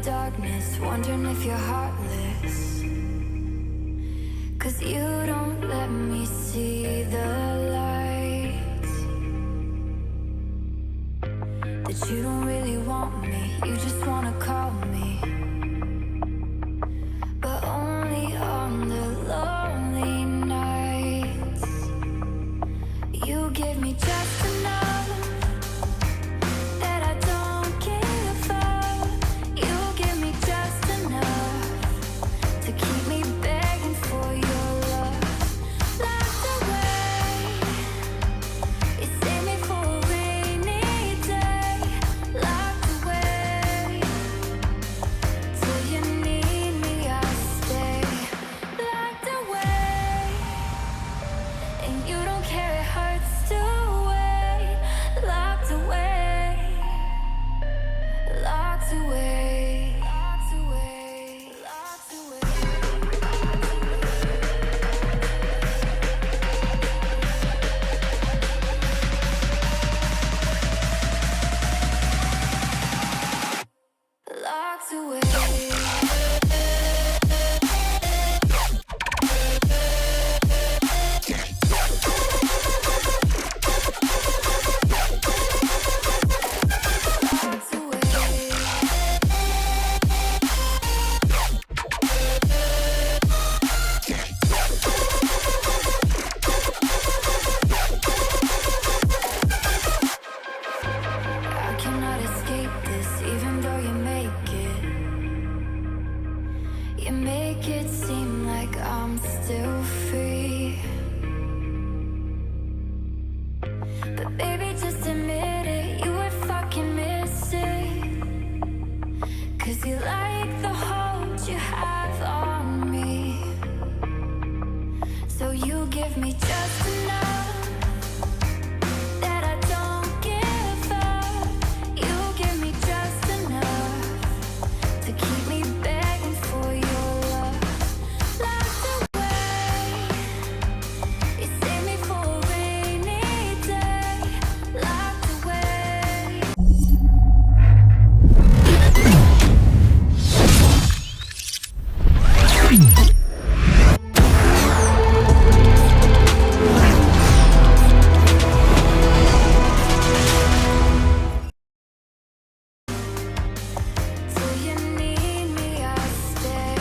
darkness, wondering if you're heartless. 'Cause you don't let me see the lights. That you don't really want me, you just wanna call me. But only on the lonely nights. You give me just enough that I don't give up. You give me just enough to keep me begging for your love. Locked away, you save me for a rainy day. Locked away, till you need me I'll stay. Locked away, and you don't care, it hurts to wait. Locked away, locked away, locked away, locked away. Locked away. Locked away. I cannot escape this, even though you make it. You make it seem like I'm still free. But baby, just admit it, you would fucking miss it. 'Cause you like the hold you have on me. So you give me just enough that I don't give up. You give me just enough to keep me begging for your love. Locked away, you save me for a rainy day. Locked away. Till you need me, I'll stay.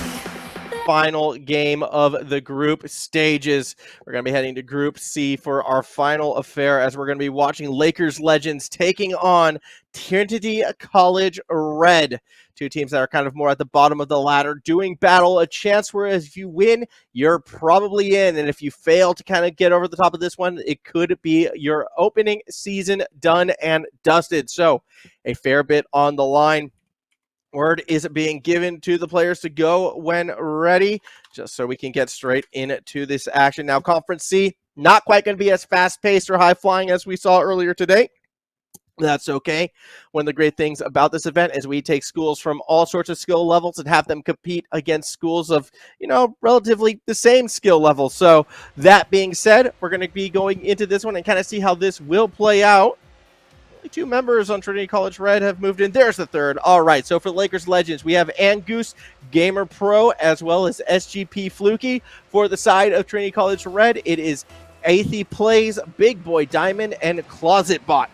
Final game of the group stages. We're going to be heading to Group C for our final affair as we're going to be watching Lakers Legends taking on Trinity College Red. Two teams that are kind of more at the bottom of the ladder doing battle. A chance where if you win, you're probably in. And if you fail to kind of get over the top of this one, it could be your opening season done and dusted. So a fair bit on the line. Word is being given to the players to go when ready, just so we can get straight into this action. Now, Conference C, not quite going to be as fast-paced or high-flying as we saw earlier today. That's okay. One of the great things about this event is we take schools from all sorts of skill levels and have them compete against schools of, relatively the same skill level. So that being said, we're going to be going into this one and kind of see how this will play out. Only two members on Trinity College Red have moved in. There's the third. All right, so for Lakers Legends, we have Angoose, Gamer Pro, as well as SGP Fluky. For the side of Trinity College Red, it is Athey Plays, Big Boy Diamond, and Closet Bot.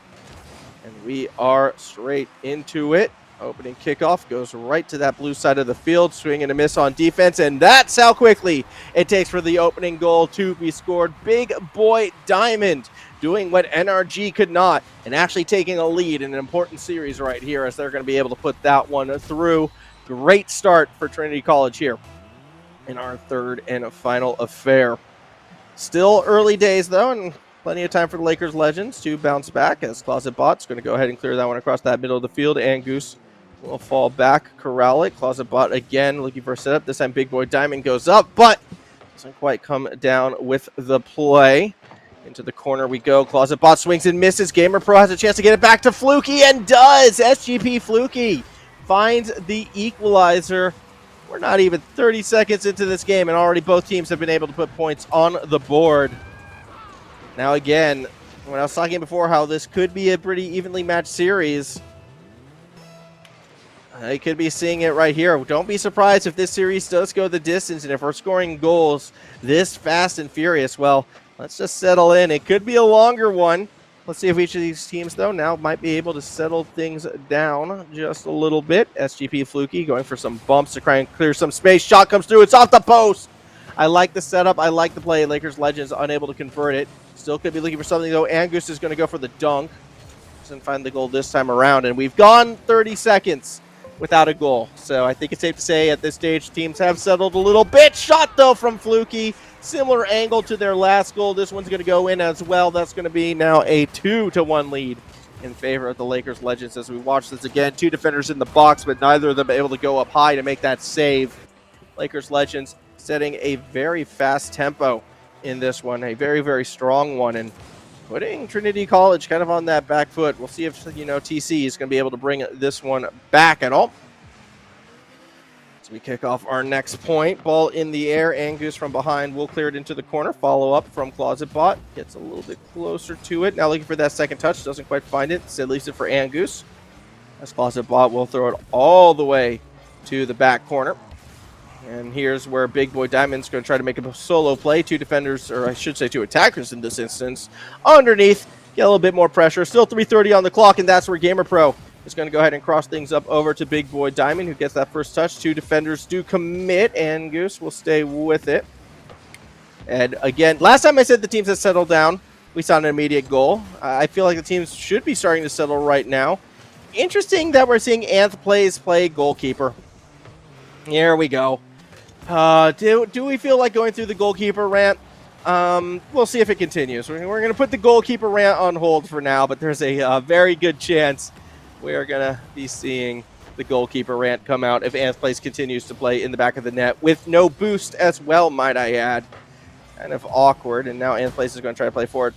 And we are straight into it. Opening kickoff goes right to that blue side of the field, swing and a miss on defense, and that's how quickly it takes for the opening goal to be scored. Big Boy Diamond doing what NRG could not, and actually taking a lead in an important series right here as they're going to be able to put that one through. Great start for Trinity College here in our third and final affair. Still early days, though, and plenty of time for the Lakers Legends to bounce back as Closet Bot's going to go ahead and clear that one across that middle of the field, and Goose will fall back, corral it. Closet Bot again looking for a setup. This time Big Boy Diamond goes up, but doesn't quite come down with the play. Into the corner we go. Closet Bot swings and misses. Gamer Pro has a chance to get it back to Fluky, and does! SGP Fluky finds the equalizer. We're not even 30 seconds into this game, and already both teams have been able to put points on the board. Now again, when I was talking before how this could be a pretty evenly matched series, I could be seeing it right here. Don't be surprised if this series does go the distance, and if we're scoring goals this fast and furious, well, let's just settle in. It could be a longer one. Let's see if each of these teams, though, now might be able to settle things down just a little bit. SGP Fluky going for some bumps to try and clear some space. Shot comes through. It's off the post. I like the setup. I like the play. Lakers Legends unable to convert it. Still could be looking for something, though. Angus is going to go for the dunk. Doesn't find the goal this time around, and we've gone 30 seconds without a goal. So I think it's safe to say at this stage teams have settled a little bit. Shot, though, from Fluky. Similar angle to their last goal. This one's going to go in as well. That's going to be now a 2-1 lead in favor of the Lakers Legends as we watch this again. Two defenders in the box, but neither of them able to go up high to make that save. Lakers Legends setting a very fast tempo in this one, a very, very strong one, and putting Trinity College kind of on that back foot. We'll see if, TC is going to be able to bring this one back at all. As we kick off our next point, ball in the air. Angus from behind will clear it into the corner. Follow up from Closet Bot. Gets a little bit closer to it. Now looking for that second touch. Doesn't quite find it. So leaves it for Angus. As Closet Bot will throw it all the way to the back corner. And here's where Big Boy Diamond's going to try to make a solo play. Two defenders, or I should say two attackers in this instance, underneath. Get a little bit more pressure. Still 3:30 on the clock, and that's where Gamer Pro is going to go ahead and cross things up over to Big Boy Diamond, who gets that first touch. Two defenders do commit, and Goose will stay with it. And again, last time I said the teams had settled down, we saw an immediate goal. I feel like the teams should be starting to settle right now. Interesting that we're seeing Anth play goalkeeper. Here we go. Do we feel like going through the goalkeeper rant? We'll see if it continues. We're going to put the goalkeeper rant on hold for now, but there's a very good chance we are going to be seeing the goalkeeper rant come out if Anth Place continues to play in the back of the net with no boost as well, might I add. Kind of awkward, and now Anth Place is going to try to play forward.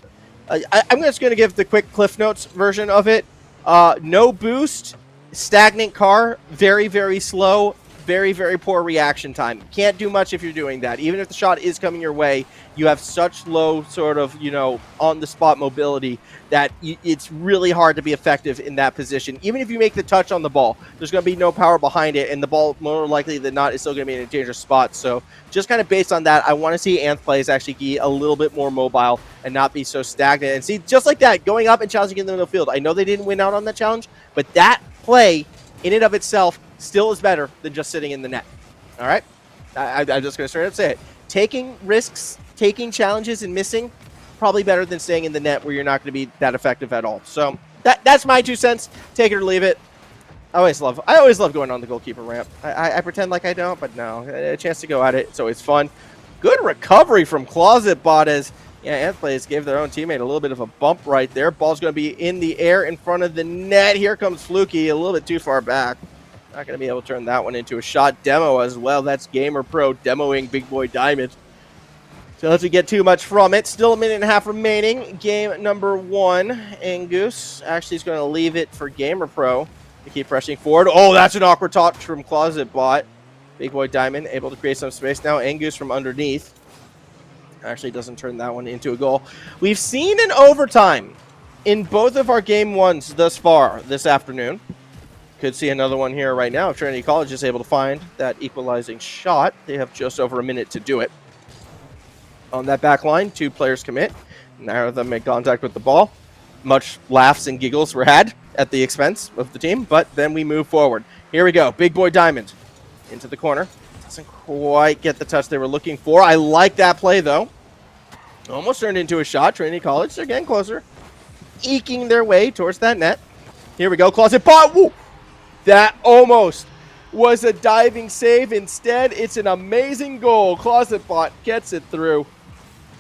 I'm just going to give the quick Cliff Notes version of it. No boost, stagnant car, very, very slow, very, very poor reaction time. Can't do much if you're doing that. Even if the shot is coming your way, you have such low sort of, on-the-spot mobility that it's really hard to be effective in that position. Even if you make the touch on the ball, there's going to be no power behind it, and the ball, more likely than not, is still going to be in a dangerous spot. So just kind of based on that, I want to see Anth Plays actually be a little bit more mobile and not be so stagnant. And see, just like that, going up and challenging in the middle field. I know they didn't win out on that challenge, but that play in and of itself still is better than just sitting in the net. All right? I'm just going to straight up say it. Taking risks, taking challenges, and missing, probably better than staying in the net where you're not going to be that effective at all. So that's my 2 cents. Take it or leave it. I always love going on the goalkeeper ramp. I pretend like I don't, but no. A chance to go at it. It's always fun. Good recovery from Closet Bot as Anth Plays gave their own teammate a little bit of a bump right there. Ball's going to be in the air in front of the net. Here comes Fluky, a little bit too far back. Not going to be able to turn that one into a shot demo as well. That's Gamer Pro demoing Big Boy Diamond. So let's not get too much from it. Still a minute and a half remaining. Game number 1. Angus actually is going to leave it for Gamer Pro to keep pressing forward. Oh, that's an awkward touch from Closet Bot. Big Boy Diamond able to create some space. Now Angus from underneath. Actually doesn't turn that one into a goal. We've seen an overtime in both of our game 1s thus far this afternoon. Could see another one here right now if Trinity College is able to find that equalizing shot. They have just over a minute to do it. On that back line, 2 players commit. Neither of them make contact with the ball. Much laughs and giggles were had at the expense of the team, but then we move forward. Here we go. Big Boy Diamond into the corner. Doesn't quite get the touch they were looking for. I like that play, though. Almost turned into a shot. Trinity College, they're getting closer. Eking their way towards that net. Here we go. Closet Bot. Woo! That almost was a diving save. Instead, it's an amazing goal. Closet Bot gets it through.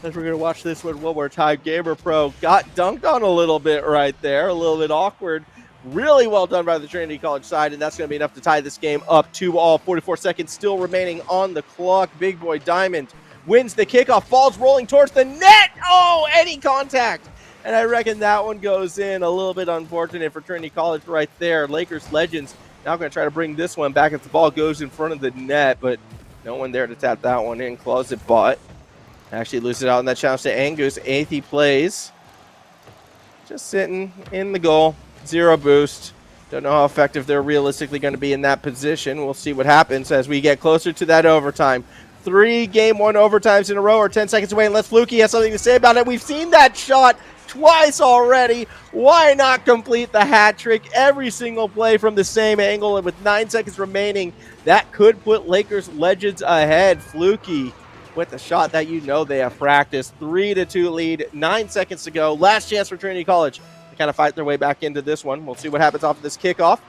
As we're going to watch this one one more time. Gamer Pro got dunked on a little bit right there. A little bit awkward. Really well done by the Trinity College side, and that's going to be enough to tie this game up 2-all. 44 seconds still remaining on the clock. Big Boy Diamond wins the kickoff. Ball's rolling towards the net. Oh, any contact. And I reckon that one goes in. A little bit unfortunate for Trinity College right there. Lakers Legends now going to try to bring this one back if the ball goes in front of the net, but no one there to tap that one in. Closet Bot actually loses it out in that challenge to Angus. 8th he plays. Just sitting in the goal. 0 boost. Don't know how effective they're realistically going to be in that position. We'll see what happens as we get closer to that overtime. 3 game 1 overtimes in a row are 10 seconds away, unless Fluky has something to say about it. We've seen that shot twice already. Why not complete the hat trick? Every single play from the same angle, and with 9 seconds remaining, that could put Lakers Legends ahead. Fluky with the shot that you know they have practiced. 3-2 lead, 9 seconds to go. Last chance for Trinity College to kind of fight their way back into this one. We'll see what happens off of this kickoff.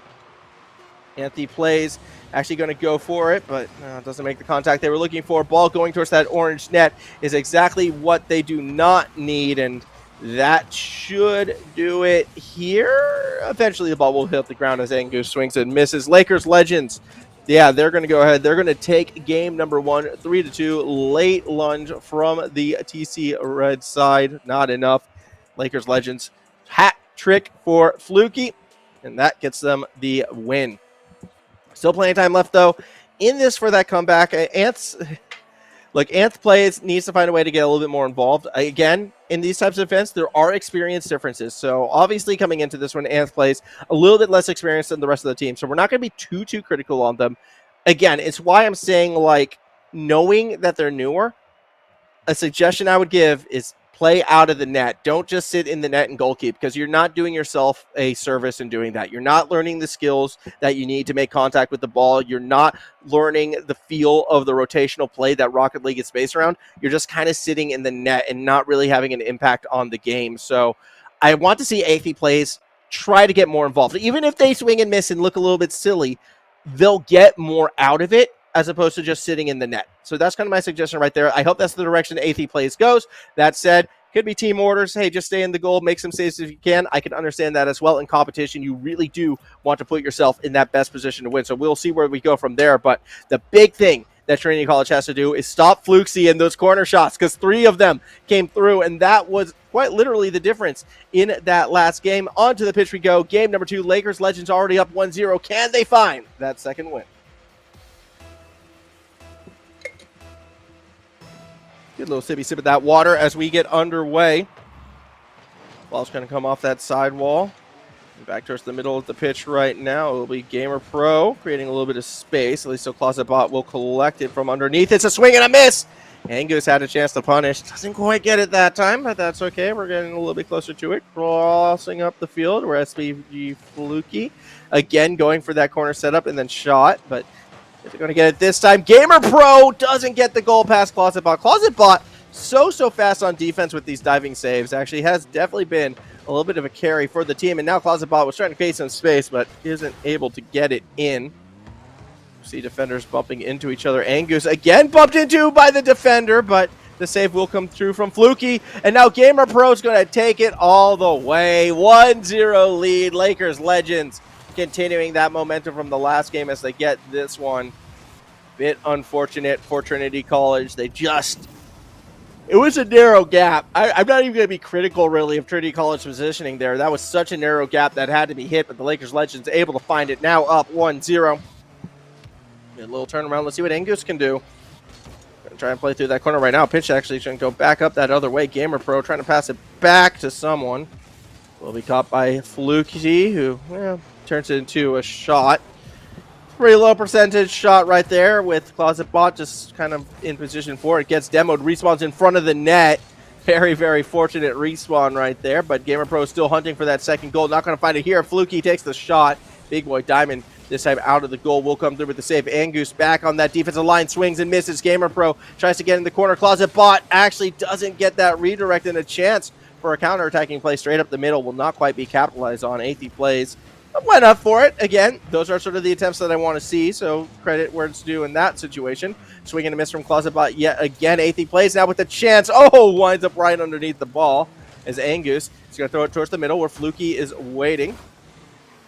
Anthony plays, actually going to go for it, but doesn't make the contact they were looking for. Ball going towards that orange net is exactly what they do not need, and that should do it here. Eventually the ball will hit the ground as Angus swings and misses. Lakers Legends, yeah, they're going to go ahead. They're going to take game number 1, 3-2. Late lunge from the TC Red side. Not enough. Lakers Legends hat trick for Fluky, and that gets them the win. Still plenty of time left, though, in this for that comeback. Anth plays, needs to find a way to get a little bit more involved. Again, in these types of events, there are experience differences. So, obviously, coming into this one, Anth plays a little bit less experienced than the rest of the team. So, we're not going to be too critical on them. Again, it's why I'm saying, knowing that they're newer, a suggestion I would give is play out of the net. Don't just sit in the net and goal keep, because you're not doing yourself a service in doing that. You're not learning the skills that you need to make contact with the ball. You're not learning the feel of the rotational play that Rocket League is based around. You're just kind of sitting in the net and not really having an impact on the game. So I want to see Athey plays try to get more involved. Even if they swing and miss and look a little bit silly, they'll get more out of it as opposed to just sitting in the net. So that's kind of my suggestion right there. I hope that's the direction Athey plays goes. That said, could be team orders. Hey, just stay in the goal, make some saves if you can. I can understand that as well. In competition, you really do want to put yourself in that best position to win. So we'll see where we go from there. But the big thing that Trinity College has to do is stop Fluxy in those corner shots, because 3 of them came through, and that was quite literally the difference in that last game. On to the pitch we go. Game number 2, Lakers Legends already up 1-0. Can they find that second win? Good little sippy sip of that water as we get underway. Ball's going to come off that sidewall. Back towards the middle of the pitch right now. It will be Gamer Pro creating a little bit of space. At least so Closet Bot will collect it from underneath. It's a swing and a miss. Angus had a chance to punish. Doesn't quite get it that time, but that's okay. We're getting a little bit closer to it. Crossing up the field. We're SPG Fluky. Again, going for that corner setup and then shot, but if they're going to get it this time, Gamer Pro doesn't get the goal past Closet Bot. Closet Bot so fast on defense with these diving saves. Actually has definitely been a little bit of a carry for the team. And now Closet Bot was trying to create some space, but isn't able to get it in. See defenders bumping into each other. Angus again bumped into by the defender, but the save will come through from Fluky. And now Gamer Pro is going to take it all the way. 1-0 lead. Lakers Legends continuing that momentum from the last game as they get this one. Bit unfortunate for Trinity College. It was a narrow gap. I'm not even going to be critical, really, of Trinity College positioning there. That was such a narrow gap that had to be hit, but the Lakers Legends able to find it. Now up 1-0. A little turnaround. Let's see what Angus can do. Gonna try and play through that corner right now. Pitch actually going to go back up that other way. Gamer Pro trying to pass it back to someone. Will be caught by Fluky, who turns it into a shot. Pretty low percentage shot right there with Closet Bot just kind of in position for it. Gets demoed, respawns in front of the net. Very fortunate respawn right there, but Gamer Pro is still hunting for that second goal. Not going to find it here. Fluky takes the shot. Big Boy Diamond this time out of the goal. Will come through with the save. Angus back on that defensive line. Swings and misses. Gamer Pro tries to get in the corner. Closet Bot actually doesn't get that redirect and a chance for a counter-attacking play straight up the middle. Will not quite be capitalized on. Athey plays. Went up for it. Again, those are sort of the attempts that I want to see, so credit where it's due in that situation. Swing and a miss from Closet Bot yet again. Athey plays now with the chance. Oh, winds up right underneath the ball as Angus is going to throw it towards the middle where Fluky is waiting.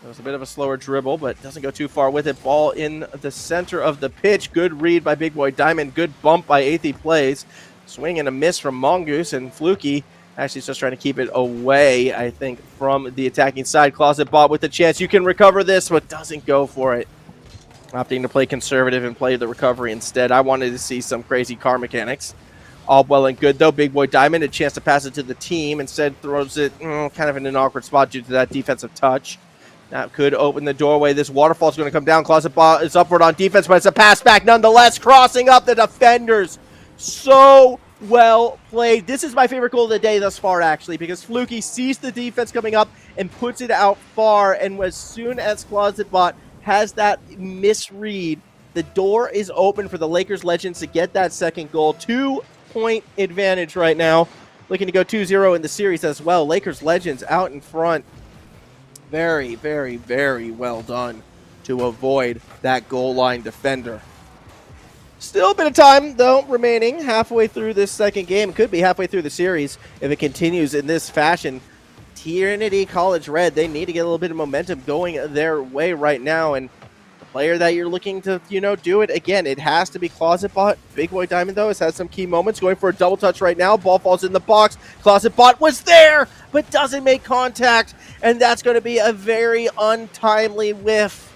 It was a bit of a slower dribble, but doesn't go too far with it. Ball in the center of the pitch. Good read by Big Boy Diamond. Good bump by Athey plays. Swing and a miss from Mongoose, and Fluky actually just trying to keep it away, I think, from the attacking side. Closet Bot with the chance. You can recover this, but doesn't go for it. Opting to play conservative and play the recovery instead. I wanted to see some crazy car mechanics. All well and good, though. Big Boy Diamond, a chance to pass it to the team. Instead, throws it kind of in an awkward spot due to that defensive touch. That could open the doorway. This waterfall's going to come down. Closet ball is upward on defense, but it's a pass back nonetheless, crossing up the defenders. So well played. This is my favorite goal of the day thus far, actually, because Fluky sees the defense coming up and puts it out far, and as soon as ClosetBot has that misread, the door is open for the Lakers Legends to get that second goal. 2-point advantage right now. Looking to go 2-0 in the series as well. Lakers Legends out in front. Very, very, very well done to avoid that goal line defender. Still a bit of time, though, remaining halfway through this second game. Could be halfway through the series if it continues in this fashion. Trinity College Red, they need to get a little bit of momentum going their way right now. And the player that you're looking to, do it, again, it has to be ClosetBot. Big Boy Diamond, though, has had some key moments. Going for a double touch right now. Ball falls in the box. ClosetBot was there, but doesn't make contact. And that's going to be a very untimely whiff.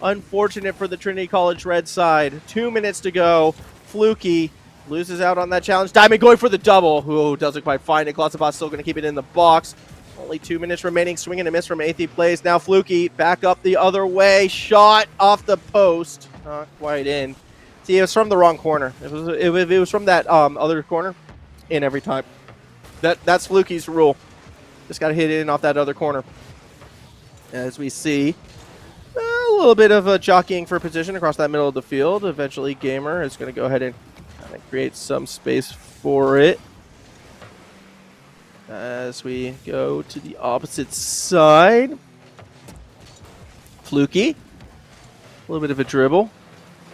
Unfortunate for the Trinity College Red side. 2 minutes to go. Fluky loses out on that challenge. Diamond going for the double. Who doesn't quite find it. ClosetBot's still going to keep it in the box. Only 2 minutes remaining. Swing and a miss from Athey plays. Now Fluky back up the other way. Shot off the post. Not quite in. See, it was from the wrong corner. It was from that other corner. In every time. That's Fluky's rule. Just got to hit it in off that other corner. As we see, a little bit of jockeying for position across that middle of the field. Eventually, Gamer is going to go ahead and kind of create some space for it. As we go to the opposite side. Fluky. A little bit of a dribble.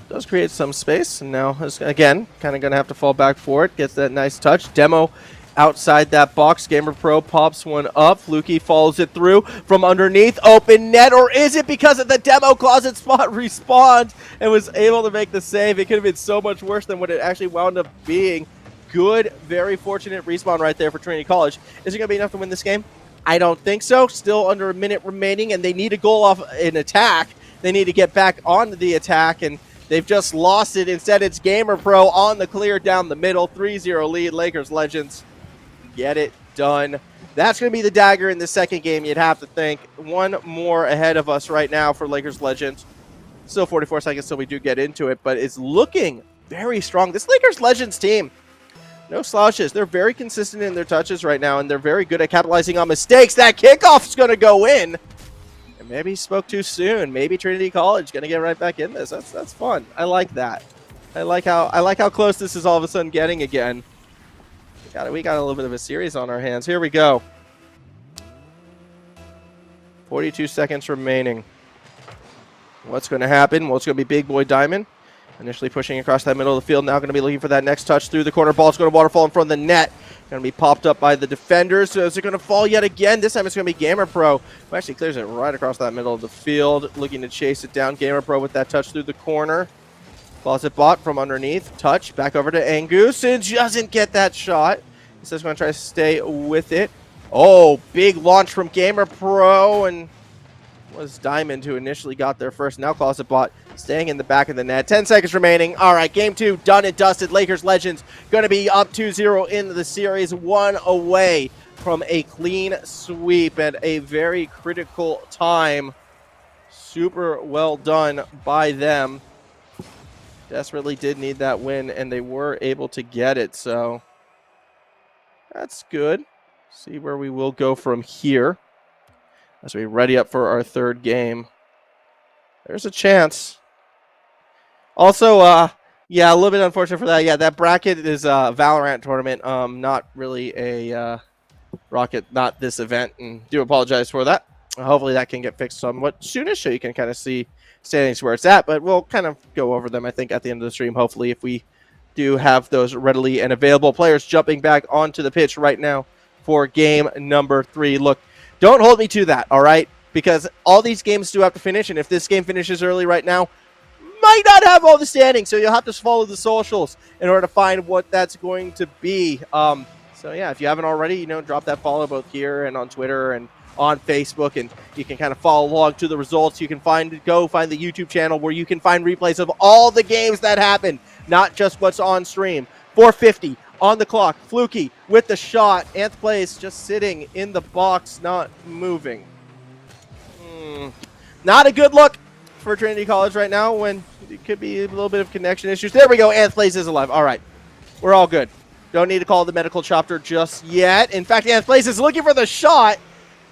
Does create some space. And now, again, kind of going to have to fall back for it. Gets that nice touch. Demo outside that box. Gamer Pro pops one up. Fluky follows it through from underneath. Open net. Or is it because of the Demo ClosetBot respawned and was able to make the save? It could have been so much worse than what it actually wound up being. Good, very fortunate respawn right there for Trinity College. Is it going to be enough to win this game? I don't think so. Still under a minute remaining, and they need a goal off an attack. They need to get back on the attack, and they've just lost it. Instead, it's Gamer Pro on the clear down the middle. 3-0 lead. Lakers Legends get it done. That's going to be the dagger in the second game, you'd have to think. One more ahead of us right now for Lakers Legends. Still 44 seconds till we do get into it, but it's looking very strong. This Lakers Legends team, no slouches. They're very consistent in their touches right now, and they're very good at capitalizing on mistakes. That kickoff is going to go in. And maybe he spoke too soon. Maybe Trinity College going to get right back in this. That's fun. I like that. I like how close this is all of a sudden getting again. We got a little bit of a series on our hands. Here we go. 42 seconds remaining. What's going to happen? Well, it's going to be Big Boy Diamond. Initially pushing across that middle of the field. Now going to be looking for that next touch through the corner. Ball's going to waterfall in front of the net. Going to be popped up by the defenders. So is it going to fall yet again? This time it's going to be Gamer Pro, who actually clears it right across that middle of the field. Looking to chase it down. Gamer Pro with that touch through the corner. ClosetBot from underneath. Touch. Back over to Angus. And doesn't get that shot. He's just going to try to stay with it. Oh, big launch from Gamer Pro. And was Diamond who initially got there first. Now ClosetBot staying in the back of the net. 10 seconds remaining. All right, game two done and dusted. Lakers Legends going to be up 2-0 in the series. One away from a clean sweep at a very critical time. Super well done by them. Desperately did need that win, and they were able to get it. So that's good. See where we will go from here as we ready up for our third game. There's a chance. Also, yeah, a little bit unfortunate for that. Yeah, that bracket is a Valorant tournament, not really a Rocket, not this event, and do apologize for that. Hopefully that can get fixed somewhat soonish so you can kind of see standings where it's at, but we'll kind of go over them, I think, at the end of the stream, hopefully, if we do have those readily and available. Players jumping back onto the pitch right now for game number 3. Look, don't hold me to that, all right? Because all these games do have to finish, and if this game finishes early right now, might not have all the standings, so you'll have to follow the socials in order to find what that's going to be. So yeah, if you haven't already, drop that follow both here and on Twitter and on Facebook, and you can kind of follow along to the results. You can go find the YouTube channel where you can find replays of all the games that happen, not just what's on stream. 4:50 on the clock. Fluky with the shot. Anth plays just sitting in the box, not moving. Not a good look for Trinity College right now when it could be a little bit of connection issues. There we go. Anth Plays is alive. All right. We're all good. Don't need to call the medical chopper just yet. In fact, Anth Plays is looking for the shot.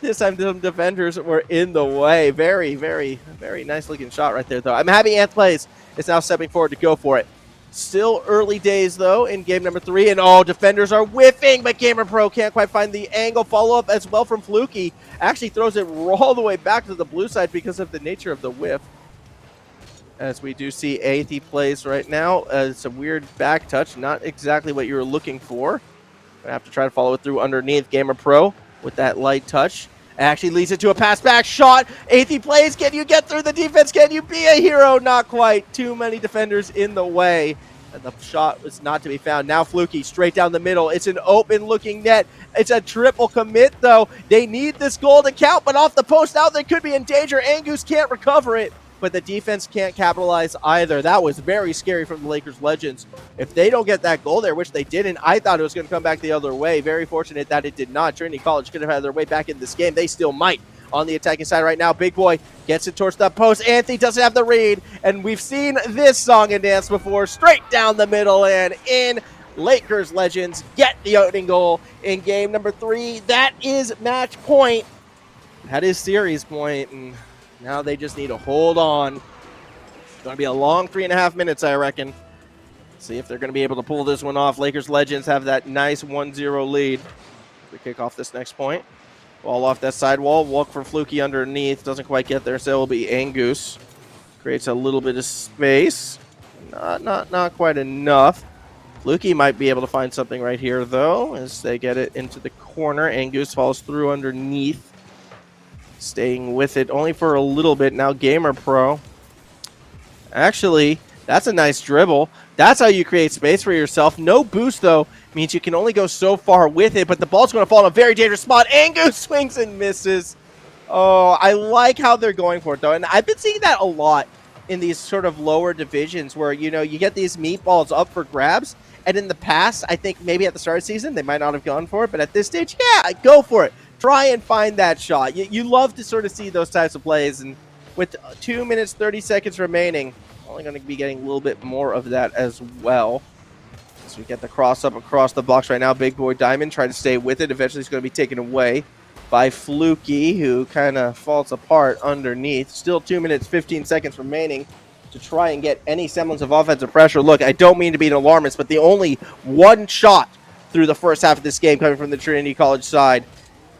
This time, some defenders were in the way. Very, very, very nice looking shot right there, though. I'm happy Anth Plays is now stepping forward to go for it. Still early days, though, in game number 3. And, oh, defenders are whiffing, but Gamer Pro can't quite find the angle. Follow-up as well from Fluky. Actually throws it all the way back to the blue side because of the nature of the whiff. As we do see Aethy Plays right now. It's a weird back touch. Not exactly what you were looking for. Gonna have to try to follow it through underneath. Gamer Pro with that light touch. Actually leads it to a pass back shot. Aethy Plays, can you get through the defense? Can you be a hero? Not quite. Too many defenders in the way. And the shot was not to be found. Now Fluky straight down the middle. It's an open looking net. It's a triple commit though. They need this goal to count, but off the post out they could be in danger. Angus can't recover it, but the defense can't capitalize either. That was very scary from the Lakers Legends. If they don't get that goal there, which they didn't, I thought it was going to come back the other way. Very fortunate that it did not. Trinity College could have had their way back in this game. They still might. On the attacking side right now, Big Boy gets it towards the post. Anthony doesn't have the read, and we've seen this song and dance before. Straight down the middle and in. Lakers Legends get the opening goal in game number 3. That is match point. That is series point, and now they just need to hold on. It's going to be a long 3.5 minutes, I reckon. See if they're going to be able to pull this one off. Lakers Legends have that nice 1-0 lead. We kick off this next point. Ball off that sidewall. Walk for Fluky underneath. Doesn't quite get there, so it will be Angus. Creates a little bit of space. Not quite enough. Fluky might be able to find something right here, though, as they get it into the corner. Angus falls through underneath. Staying with it only for a little bit. Now Gamer Pro. Actually, that's a nice dribble. That's how you create space for yourself. No boost, though, means you can only go so far with it, but the ball's going to fall in a very dangerous spot. Angus swings and misses. Oh, I like how they're going for it, though, and I've been seeing that a lot in these sort of lower divisions where, you know, you get these meatballs up for grabs, and in the past, I think maybe at the start of the season, they might not have gone for it, but at this stage, yeah, go for it. Try and find that shot. You love to sort of see those types of plays, and with 2 minutes, 30 seconds remaining, only going to be getting a little bit more of that as well. As we get the cross up across the box right now, Big Boy Diamond trying to stay with it. Eventually, it's going to be taken away by Fluky, who kind of falls apart underneath. Still 2 minutes, 15 seconds remaining to try and get any semblance of offensive pressure. Look, I don't mean to be an alarmist, but the only one shot through the first half of this game coming from the Trinity College side.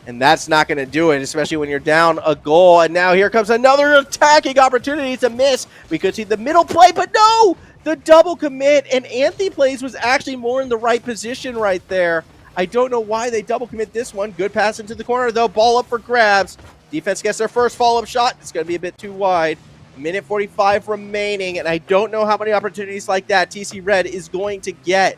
And that's not going to do it, especially when you're down a goal. And now here comes another attacking opportunity to miss. We could see the middle play, but no! The double commit, and Anthony Plays was actually more in the right position right there. I don't know why they double commit this one. Good pass into the corner, though. Ball up for grabs. Defense gets their first follow-up shot. It's going to be a bit too wide. Minute 45 remaining, and I don't know how many opportunities like that TC Red is going to get.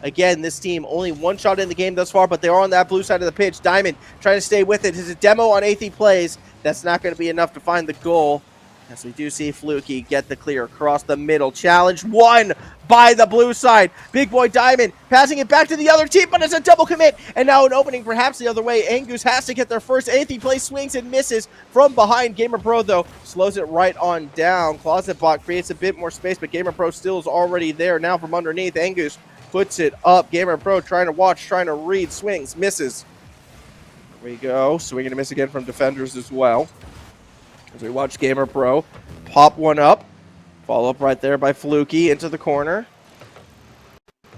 Again, this team only one shot in the game thus far, but they are on that blue side of the pitch. Diamond trying to stay with it. His demo on Aethy Plays. That's not going to be enough to find the goal. As we do see Fluky get the clear across the middle. Challenge won by the blue side. Big Boy Diamond passing it back to the other team, but it's a double commit. And now an opening perhaps the other way. Angus has to get their first. Aethy Plays swings and misses from behind. Gamer Pro, though, slows it right on down. Closet Bot creates a bit more space, but Gamer Pro still is already there. Now from underneath, Angus puts it up. Gamer Pro trying to watch, trying to read, swings, misses. There we go. Swing and a miss again from defenders as well. As we watch Gamer Pro pop one up. Follow up right there by Fluky into the corner.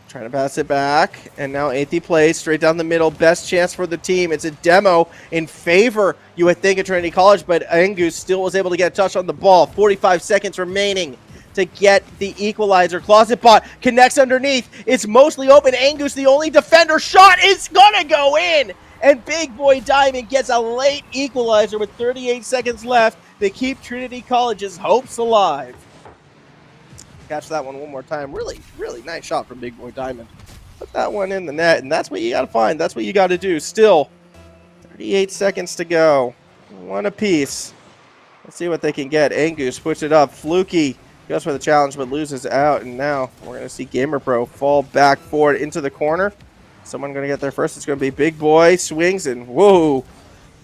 Trying to pass it back. And now Aethy Plays straight down the middle. Best chance for the team. It's a demo in favor, you would think, of Trinity College, but Angus still was able to get a touch on the ball. 45 seconds remaining to get the equalizer. Closet Bot connects underneath. It's mostly open. Angus, the only defender. Shot is gonna go in. And Big Boy Diamond gets a late equalizer with 38 seconds left to keep Trinity College's hopes alive. Catch that one more time. Really, really nice shot from Big Boy Diamond. Put that one in the net, and that's what you got to find. That's what you got to do. Still, 38 seconds to go. One apiece. Let's see what they can get. Angus puts it up. Fluky goes for the challenge, but loses out. And now we're going to see Gamer Pro fall back forward into the corner. Someone going to get there first. It's going to be Big Boy. Swings and whoa.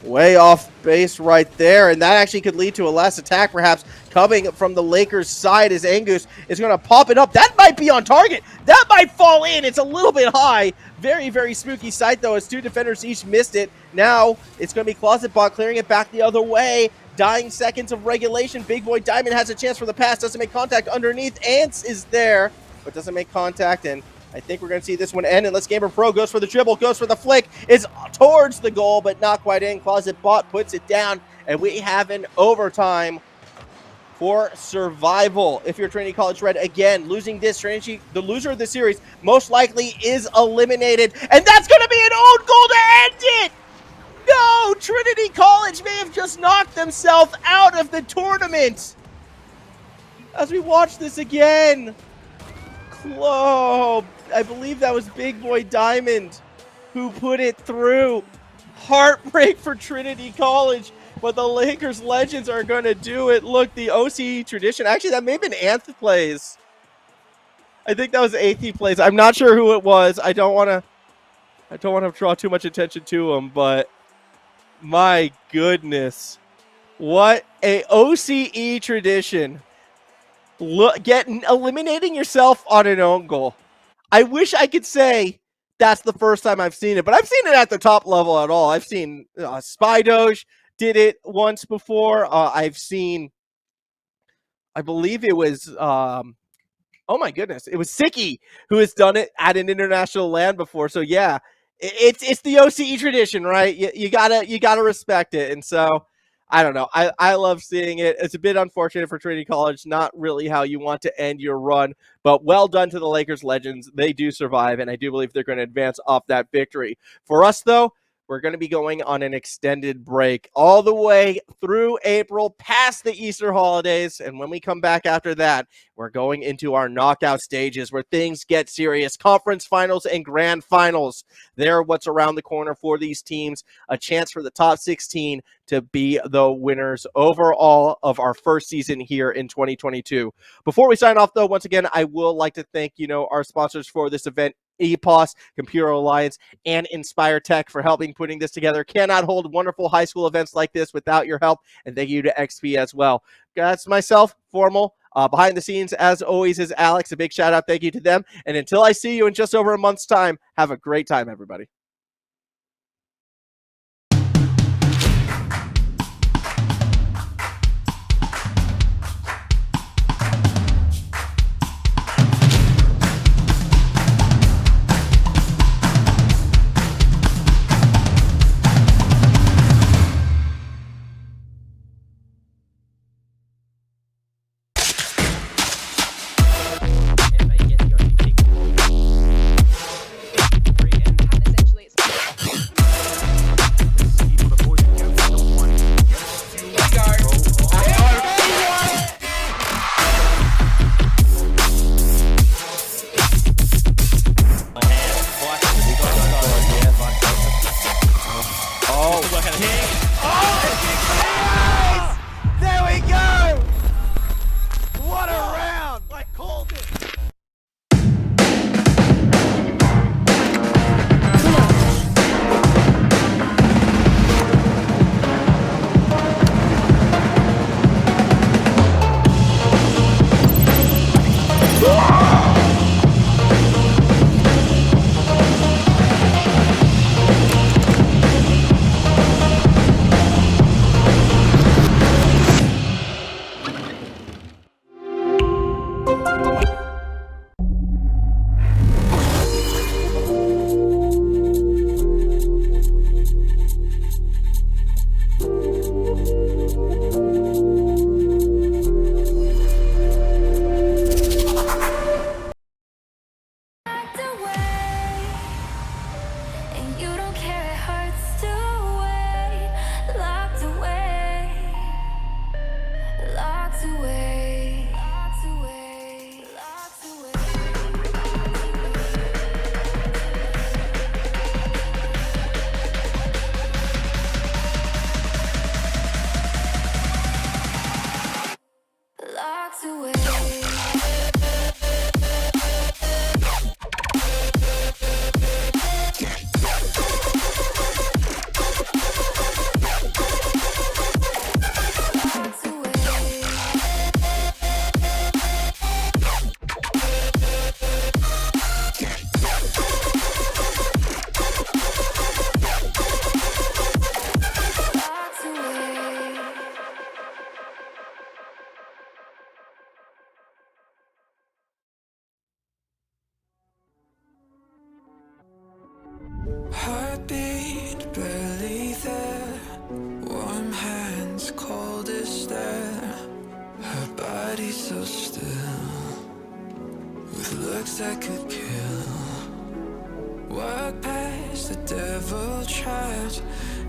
Way off base right there, and that actually could lead to a last attack perhaps coming from the Lakers side as Angus is going to pop it up. That might be on target. That might fall in. It's a little bit high. Very, very spooky sight though as two defenders each missed it. Now it's going to be Closet Bot clearing it back the other way. Dying seconds of regulation. Big Boy Diamond has a chance for the pass. Doesn't make contact underneath. Ants is there, but doesn't make contact, and I think we're going to see this one end, unless Gamer Pro goes for the dribble, goes for the flick, is towards the goal, but not quite in. Closet Bot puts it down, and we have an overtime for survival. If you're Trinity College Red, again, losing this, Trinity, the loser of the series, most likely is eliminated, and that's going to be an own goal to end it! No! Trinity College may have just knocked themselves out of the tournament! As we watch this again, I believe that was Big Boy Diamond who put it through. Heartbreak for Trinity College, but the Lakers legends are going to do it. Look, the OCE tradition. Actually, that may have been Anth plays. I think that was AT plays. I'm not sure who it was. I don't want to draw too much attention to him, but my goodness. What a OCE tradition. Look, eliminating yourself on an own goal. I wish I could say that's the first time I've seen it, but I've seen it at the top level at all. I've seen Spydoge did it once before. I've seen, I believe it was, oh my goodness, it was Sicky who has done it at an international land before. So yeah, it's the OCE tradition, right? You gotta respect it, and so. I don't know. I love seeing it. It's a bit unfortunate for Trinity College. Not really how you want to end your run, but well done to the Lakers legends. They do survive, and I do believe they're going to advance off that victory. For us, though, we're going to be going on an extended break all the way through April, past the Easter holidays, and when we come back after that, we're going into our knockout stages where things get serious. Conference finals and grand finals. They're what's around the corner for these teams. A chance for the top 16 to be the winners overall of our first season here in 2022. Before we sign off, though, once again, I will like to thank, our sponsors for this event, EPOS, Computer Alliance, and Inspire Tech for helping putting this together. Cannot hold wonderful high school events like this without your help, and thank you to XP as well. That's myself, Formal. Behind the scenes, as always, is Alex. A big shout out, thank you to them. And until I see you in just over a month's time, have a great time, everybody. coldest stare. Her body so still, with looks that could kill. Walk past the devil traps,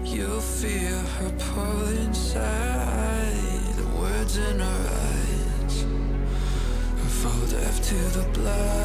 you'll feel her pull inside. The words in her eyes fall deaf to the blood.